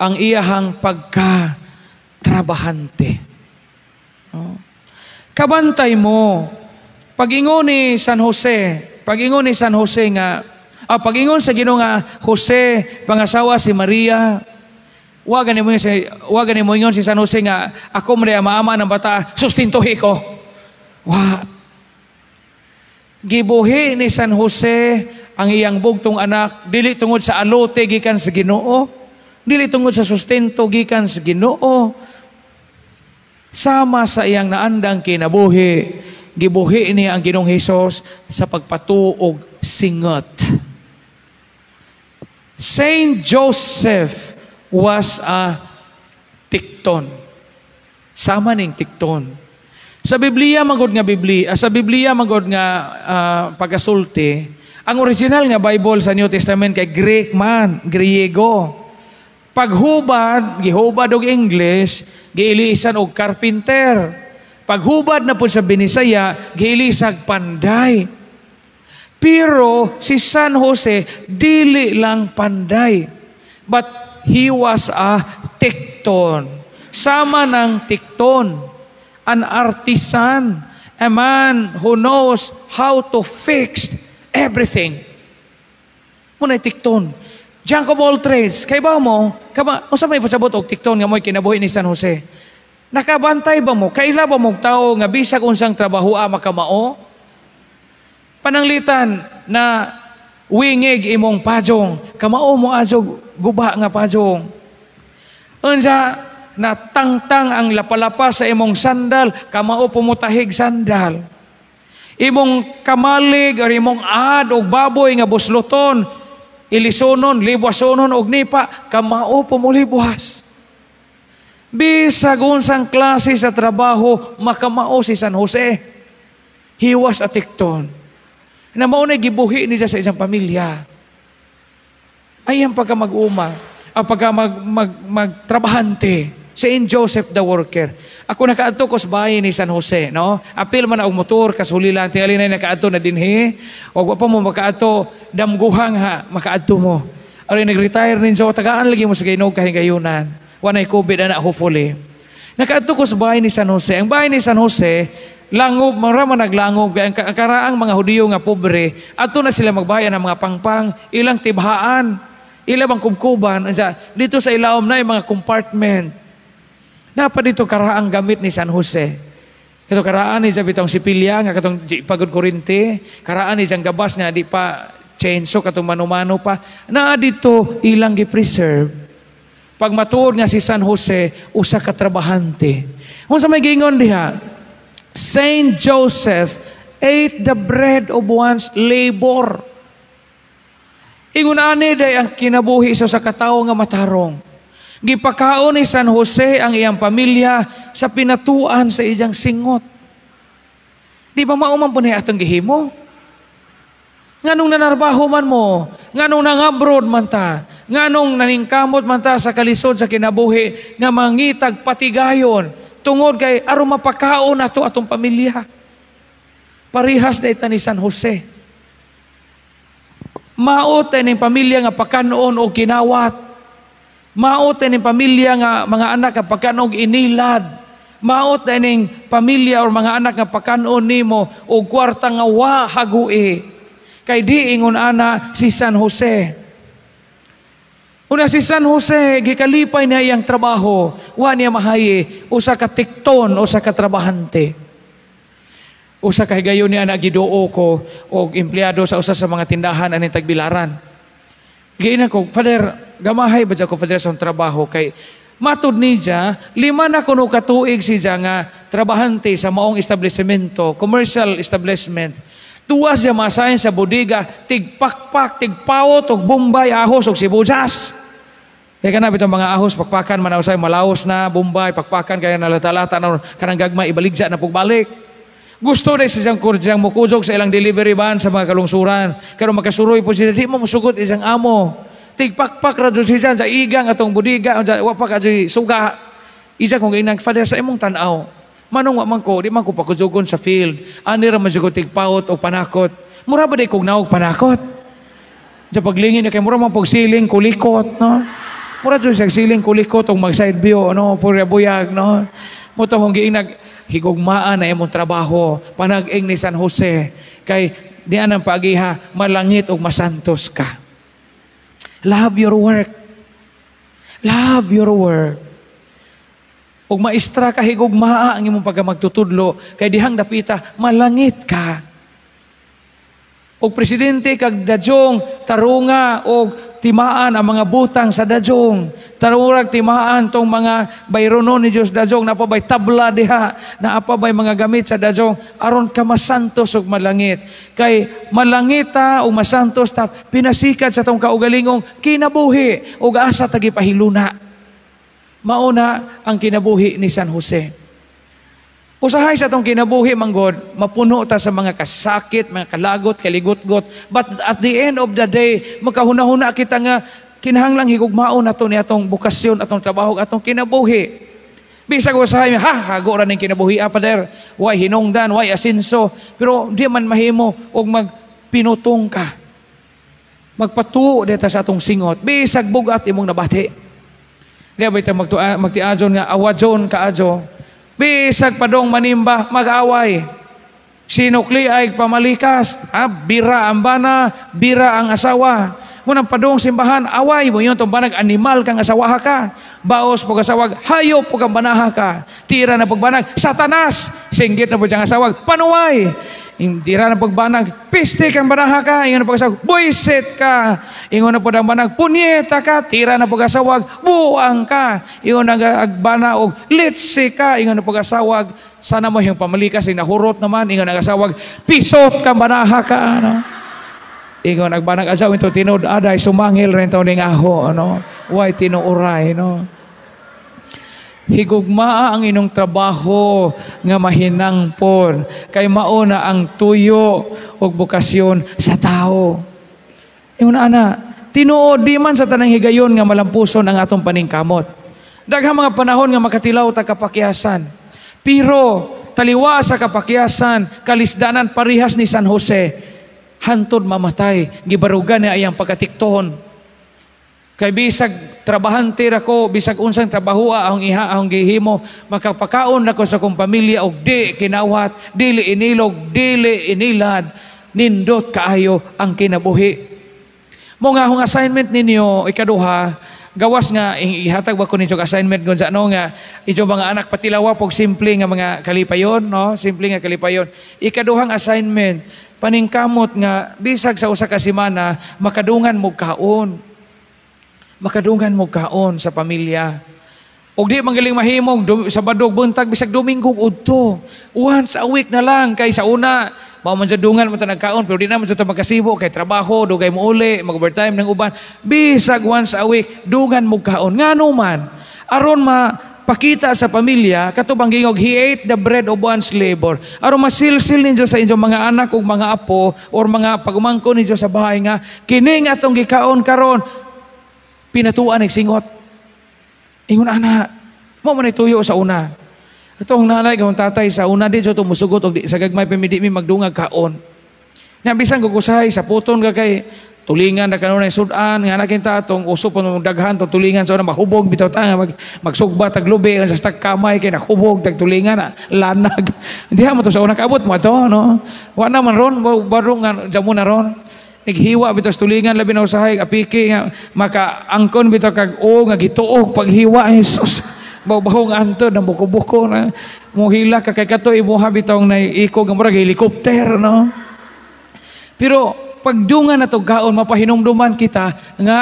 ang iyahang pagka-trabahante. Kabantay mo. Pag-ingon ni San Jose nga pag-ingon sa Ginoo nga Jose pangasawa si Maria. Wa gani mo ingon si San Jose nga ako man maama ng bata sustintuhi ko. Wa. Gibuhi ni San Jose ang iyang bugtong anak dili tungod sa alote gikan sa Ginoo, dili tungod sa sustento gikan sa Ginoo. Sama sa iyang naandang kinabuhi, gibuhi niya ang Ginoong Hesus sa pagpatuog singot. Saint Joseph was a tikton. Sama ning tikton. Sa Biblia magod nga pagasulti, ang original nga Bible sa New Testament kay Greek man, Griego. Paghubad, gihubad og English, giilisan og carpenter. Paghubad na po sa Binisaya, giilisag panday. Pero si San Jose, dili lang panday. But he was a tikton. Sama ng tikton. An artisan. A man who knows how to fix everything. Muna tikton. Jack of all trades. Kay ba mo, unsa may pasabot og tikton nga mo'y kinabuhi ni San Jose? Nakabantay ba mo? Kaila ba mong tao nga bisag unsang trabaho makamao? Pananglitan na wingig imong pajong, kamao mo azog guba nga pajong. Unsa natangtang ang lapalapa sa imong sandal, kamao pumutahig sandal. Imong kamalig or imong ad og baboy nga busluton, ilisonon, libwasonon og nipa, kamao pumulibuhas. Bisag unsang klase sa trabaho, makamao si San Jose. Hiwas at tikton. Na maunay gibuhi niya sa isang pamilya. Ayan pagka mag-uma, pagka magtrabahante, Saint Joseph the worker. Ako nakaadto ko sa bahay ni San Jose, no? Apil man og motor, kasulilan, tingali na nakaadto na dinhi, o pa mo makaadto, damguhang ha, makaadto mo. Aron nag-retire ninyo, tagaan lagi mo sa Ginoo kahingayunan. Wanay COVID na hopefully. Nakaadto ko sa bahay ni San Jose. Ang bahay ni San Jose, langob, marama naglangob, ang karaang mga Hudiyo nga pobre, ato na sila magbayan ng mga pangpang, ilang tibhaan, ilang bang kubkuban, dito sa ilawom na yung mga compartment. Napa dito karaang gamit ni San Jose. Ito karaan ni bitong sipilya, nga katong pagod kurinte, karaan ni siyang gabas nga di pa chainsaw, katong manumano pa, na dito ilang gi-preserve. Pag matuod nga si San Jose, usa ka trabahante. Kung sa may gingon diha, Saint Joseph ate the bread of one's labor. Ingon ani day ang kinabuhi sa katawo nga matarong. Gipakaon ni San Jose ang iyang pamilya sa pinatuan sa iyang singot. Di ba mauman po niya atong gihimo? Nganong nanarbaho man mo, nganong nangabroad man ta, nganong naningkamot man ta sa kalisod sa kinabuhi, nga mangitag patigayon, tungod kay aron mapakaon ato atong pamilya. Parihas na ita ni San Jose. Maot ning pamilya nga pakanon og kinawat. Maot ning pamilya nga mga anak nga pakanon og inilad. Maot ning pamilya or mga anak nga pakanon nimo og kwarta nga wa hagui. Kay di ingon ana si San Jose. Una si San Jose, gikalipay niya iyang trabaho, wa niya mahayi, usa ka tikton, usa ka trabahante. Usa ka higayon niya na gidoo ko, o empleyado sa usa sa mga tindahan aning tagbilaran. Giina ko, Father, gamahay ba ko, Father, sa trabaho, kay matud niya, 5 na kuno katuig siya nga trabahante sa maong establishmento, commercial establishment. Tuwas siya masahin sa bodega, tigpakpak, tigpawot, og Bombay, ahos, og sibuyas. Kaya kanap itong mga ahos, pakpakan, manausay, malaos na, Bombay, pakpakan, kaya nalata-lata, kanang gagma, ibaligsa na pugbalik. Gusto na siyang mukujog sa ilang delivery van sa mga kalungsuran. Kaya makasuroy po siya, di mo musugot isang amo. Tigpakpak, radyo siya sa igang atong bodega, wapak at suga. Isa kong inang, Father, sa imong tanaw, manong man ko, di man ko pakujugon sa field. Ani ra masugod tigpaot o panakot. Mura ba di kong naog panakot? Sa paglingin na kay mura man pog siling kulikot, no? Mura dyan siya siling kulikot o mag side view, no? Pura buyag, no? Muto kong giinag higugmaan na imong trabaho, panag-ing ni San Jose, kay diyan ang pagiha, malangit o masantos ka. Love your work. Love your work. Og maestra ka higugmaa ang imong pagkamagtutudlo, kay dihang dapita, malangit ka. Og presidente kag dadyong tarunga og timaan ang mga butang sa dadyong. Tarurag timaan tong mga bayronon ni Dios dadyong, napabay tabla diha, naapabay mga gamit sa dadyong, aron ka masantos og malangit. Kay malangita o masantos ta pinasikat sa tong kaugalingong kinabuhi og asa tagipahiluna. Mauna ang kinabuhi ni San Jose. Usahay sa itong kinabuhi, manggod, mapuno ta sa mga kasakit, mga kalagot, kaligot-got. But at the end of the day, magkahuna-huna kita nga, kinahanglang higugmaon na ito ni atong bukasyon, atong trabaho, atong kinabuhi. Bisag usahay, hago ra ng kinabuhi, Father, way hinungdan, way asinso, pero di man mahimo, o magpinutong ka. Magpatuo dito sa atong singot. Bisag bugat imong nabati. Di ba ito magtiadyon nga, awadyon ka adyo. Bisag padong manimba, mag-away. Sinukli ay pamalikas. Bira ang bana, bira ang asawa. Munang padung simbahan, away mo yun itong banag animal kang asawaha ka. Baos po kasawag, hayop po kang banaha ka. Tira na pagbanag, satanas. Singgit na po siyang asawag, panuway. Tira na pagbanag, piste kang banaha ka. Ingon na pagkasawag, buisit ka. Ingon na po ang banag, punyeta ka. Tira na pagkasawag, buang ka. Ingon na agbanaog, litsi ka. Ingon na pagkasawag, sana mo yung pamalikas, yung nahurot naman. Ingon na pagkasawag, pisot kang banaha ka. Ano? Ingon nagbanag asaw ito tinud aday sumangil rin ito ning aho ano way tinuuray no. Higugma ang inong trabaho nga mahinangpon kay mauna ang tuyo ug bukasyon sa tao. Ingon ana tinuod di man sa tanang higayon nga malampuson ang atong paningkamot. Daghang mga panahon nga makatilaw ta kapakyasan. Pero taliwa sa kapakyasan kalisdanan parihas ni San Jose. Hantod mamatay, gibarugan niya ayang pagkatikton. Kay bisag trabahante rako, bisag unsang trabaho ahong iha ahong gihimo, makapakaon nako sa kong pamilya og di kinawat, dili inilog, dili inilad, nindot kaayo ang kinabuhi. Mo nga hong assignment ninyo ikaduha, gawas nga ihatag ba ko ninyo assignment ngon sa ano nga inyo mga anak patilawa pog simple nga mga kalipayon no, simple nga kalipayon. Ikaduhang assignment paningkamot nga bisag sa usa ka semana makadungan mo kaon. Makadungan mo kaon sa pamilya. Og di magaling mahimog Sabado buntag bisag Domingo udto. Once a week na lang kay sa una mao man dungan mo ta nagkaon pero di na man sa magkasibo kay trabaho dugay mo uli mag-overtime ng uban. Bisag once a week dugan mo kaon ngano man aron pakita sa pamilya katubang gingog he ate the bread of one's labor aron masilsil ninyo sa inyong mga anak ug mga apo or mga pagumangko ninyo sa bahay nga kini nga atong gikaon karon pinatuan ning singot. Ingon ana mo man tuyo sa una atong nanay kung tatay sa una di to musugot og di sa gagmay pamidi mi magdungag kaon na bisan gugusahay sa puton ka kay tulingan na kanunay sudan nga nakin ta atong uso po mong daghan tong tulingan sa una mahubog bitaw ta magsugba tag lubi sa tag kamay kay nahubog tag tulingan lanag diha mo to sa una kaabot mo to no wa na man ron barong nga jamo na ron naghiwa bitaw sa tulingan labi na usahay apiki nga makaangkon bitaw kag nga gituog paghiwa Jesus bahong anto na buko-buko na muhila ka kay kato imuha bitaw na ikog nga murag helicopter no pero pagdungan na to gaon mapahinumduman kita nga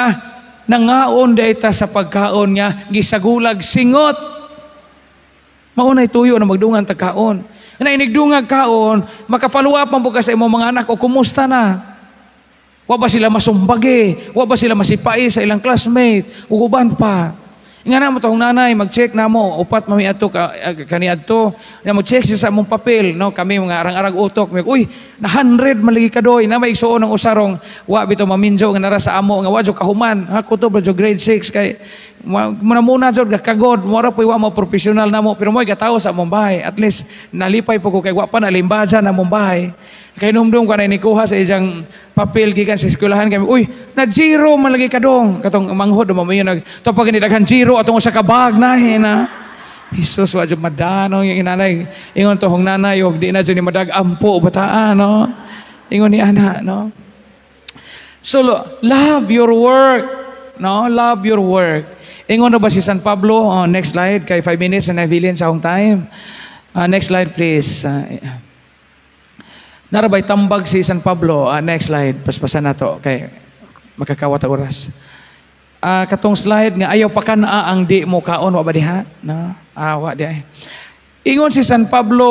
nangaon dayta sa pagkaon nga gisagulag singot maunay tuyo na magdungan ta kaon na inigdungag kaon maka-follow up man bukas sa imong mga anak o kumusta na wa ba sila masumbage wa ba sila masipay sa ilang classmate ug uban pa nga na mo tong nanay mag-check na mo upat mami ato kaniadto na mo check sa among papel no kami mga arang-arang utok uy na 100 maligi kadoy na may igsuon ng usarong wa bitaw maminjo nga nara sa amo nga wa jud kahuman ha kutob jud grade 6 kay muna jud kagod mora poy wa mo professional namo pero mo'y gatawo sa among bahay at least nalipay po ko kay wa pa nalimbaja na among bahay kay numdum ka na nikuha sa isang papel gikan sa eskwelahan kami uy na zero man lagi kadong katong manghod mo yun nag to pag nidaghan zero atong usa ka bag nahin na Jesus wa jud madano yung inanay ingon to hong nanay og di na jud ni madag ampo bataan no ingon ni ana no so love your work no love your work ingon na ba si San Pablo next slide kay 5 minutes na nabilin sa akong time next slide please narabay tambag si San Pablo. Next slide. Paspasan na to. Okay. Makakawat ang oras. Katong slide nga ayaw pa kana ang di mo kaon. Wa ba diha? No? Wa di ay. Ingon si San Pablo,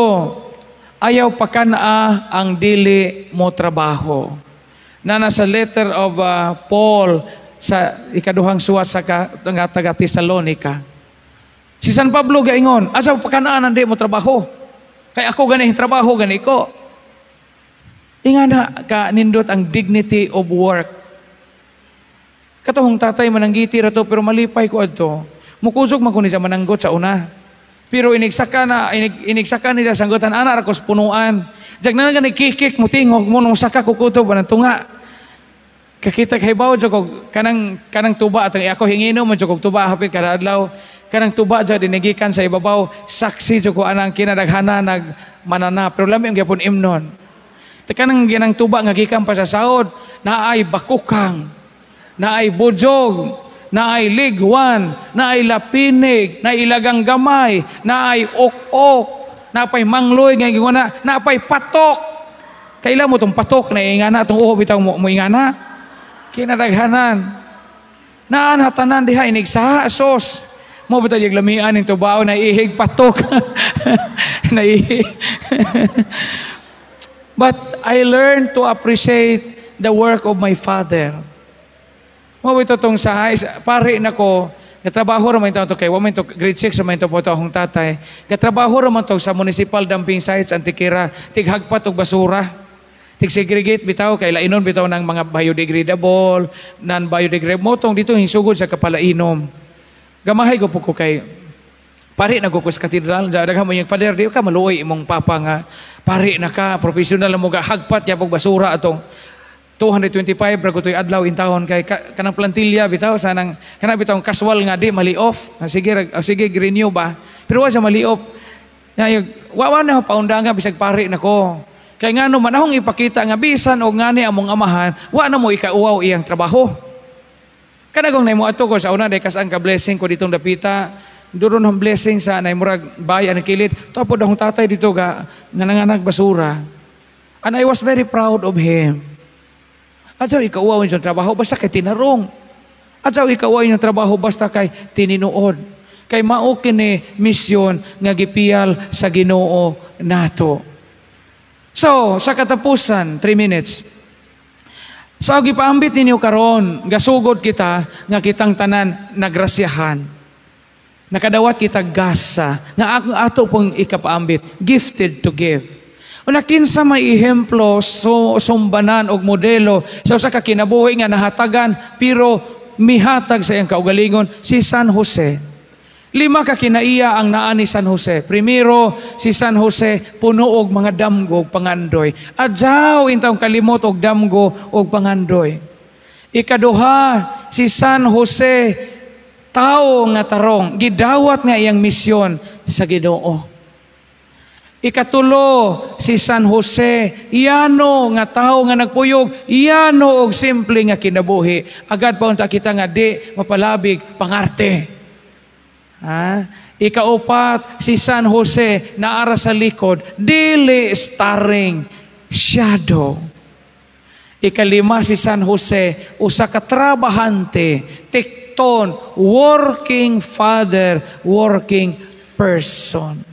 ayaw pa kana ang dili mo trabaho. Na nasa letter of Paul sa ikaduhang suwat sa taga Tesalonica. Si San Pablo gaingon, asa pa kana ang di mo trabaho? Kay ako ganing trabaho gani ko. Ingana ka nindot ang dignity of work. Katuhong tatay mananggiti ra to pero malipay ko adto. Mukusog man kuno sa mananggot sa una. Pero inigsaka nila sanggutan ana ra ko punuan. Jag na nga kikik mo tingog mo nung saka kukutob ng tunga. Kakita kay bawo jud ko kanang tuba atong ako hingino man jud kog tuba hapit kada adlaw. Kanang tuba jud dinigikan sa ibabaw saksi jud ko anang kinadaghana nag manana pero lami ang gyapon imnon. Kanang ginang tuba nga gikan pa sa sahod na ay bakukang na ay bujog, na ay ligwan, na ay lapinig, na ay ilagang gamay, na ay ok-ok, na pay mangloy, na pay patok. Kailan mo itong patok na ingana, itong uho bitaw mo ingana? Kinadaghanan. Naanhatanan diha, inigsaha, sos. Mo bitaw yung lamian ng tubao, na ihig patok. Na ihig. But I learned to appreciate the work of my father. Mo bitaw itong pari na ko, katrabaho naman ito kay waman ito, grade 6 naman ito po ito akong tatay. Katrabaho naman ito sa municipal dumping sites, Antikira, tighagpat o basura. Tig-segregate bitaw, kay lainon bitaw ng mga biodegradable, non-biodegradable. Motong dito hinsugod sa kapalainom. Gamahay ko po ko kay, pari na ko sa katedral, daghan mo yung father, di ka maluoy imong papa nga, pari na ka, professional mo ga, hagpat yapog basura atong 225 ragutoy adlaw in taon kay kanang plantilya bitaw sanang kana bitaw casual nga di mali-off. Sige renew ba. Pero wa siya mali-off. Wa na paundanga bisag pari nako. Kay ngano man ahong ipakita nga bisan og ngani among amahan, wa na mo ikauaw iyang trabaho. Kanagong naymo ato ko sa una day kas ang ka blessing ko ditong dapita. Duron ang blessing sa nay murag bayan kilid. Tapos akong tatay dito ga nanganag basura. And I was very proud of him. At saw ikaw yung trabaho basta kay tinarong. At saw ikaw yung trabaho basta kay tininuod. Kay mao kini misyon nga gipial sa Ginoo nato. So, sa katapusan, 3 minutes. Sa gipaambit ninyo karon, gasugod kita nga kitang tanan nagrasyahan. Nakadawat kita gasa nga ato pong ikapaambit, gifted to give. Una kinsa may ehemplo sumbanan og modelo sa usa ka kinabuhi nga nahatagan pero mihatag sa iyang kaugalingon si San Jose. 5 ka kinaiya ang naa ni San Jose. Primero, si San Jose puno og mga damgo og pangandoy. Adjaw intawong kalimot og damgo og pangandoy. Ikaduha, si San Jose tao nga tarong gidawat nga iyang misyon sa Ginoo. Ikatulo, si San Jose, iyano nga tao nga nagpuyog, iyano og simple nga kinabuhi. Agad pa unta kita nga di mapalabig pangarte. Ikaupat, si San Jose naara sa likod, dili starring shadow. Ikalima, si San Jose usa ka trabahante, tikton, working father, working person.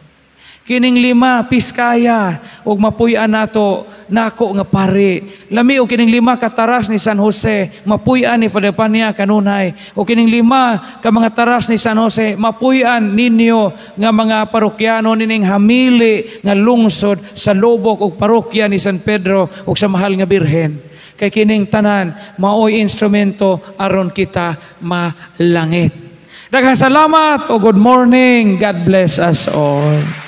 Kining 5 piskaya ug mapuy-an nato nako nga pari. Lami og kining 5 kataras ni San Jose mapuy-an ni Father Pania kanunay. O kining 5 ka mga taras ni San Jose mapuy-an ninyo nga mga parokyano nining hamili nga lungsod sa lubok og parokya ni San Pedro ug sa mahal nga Birhen. Kay kining tanan maoy instrumento aron kita malangit. Daghang salamat o good morning. God bless us all.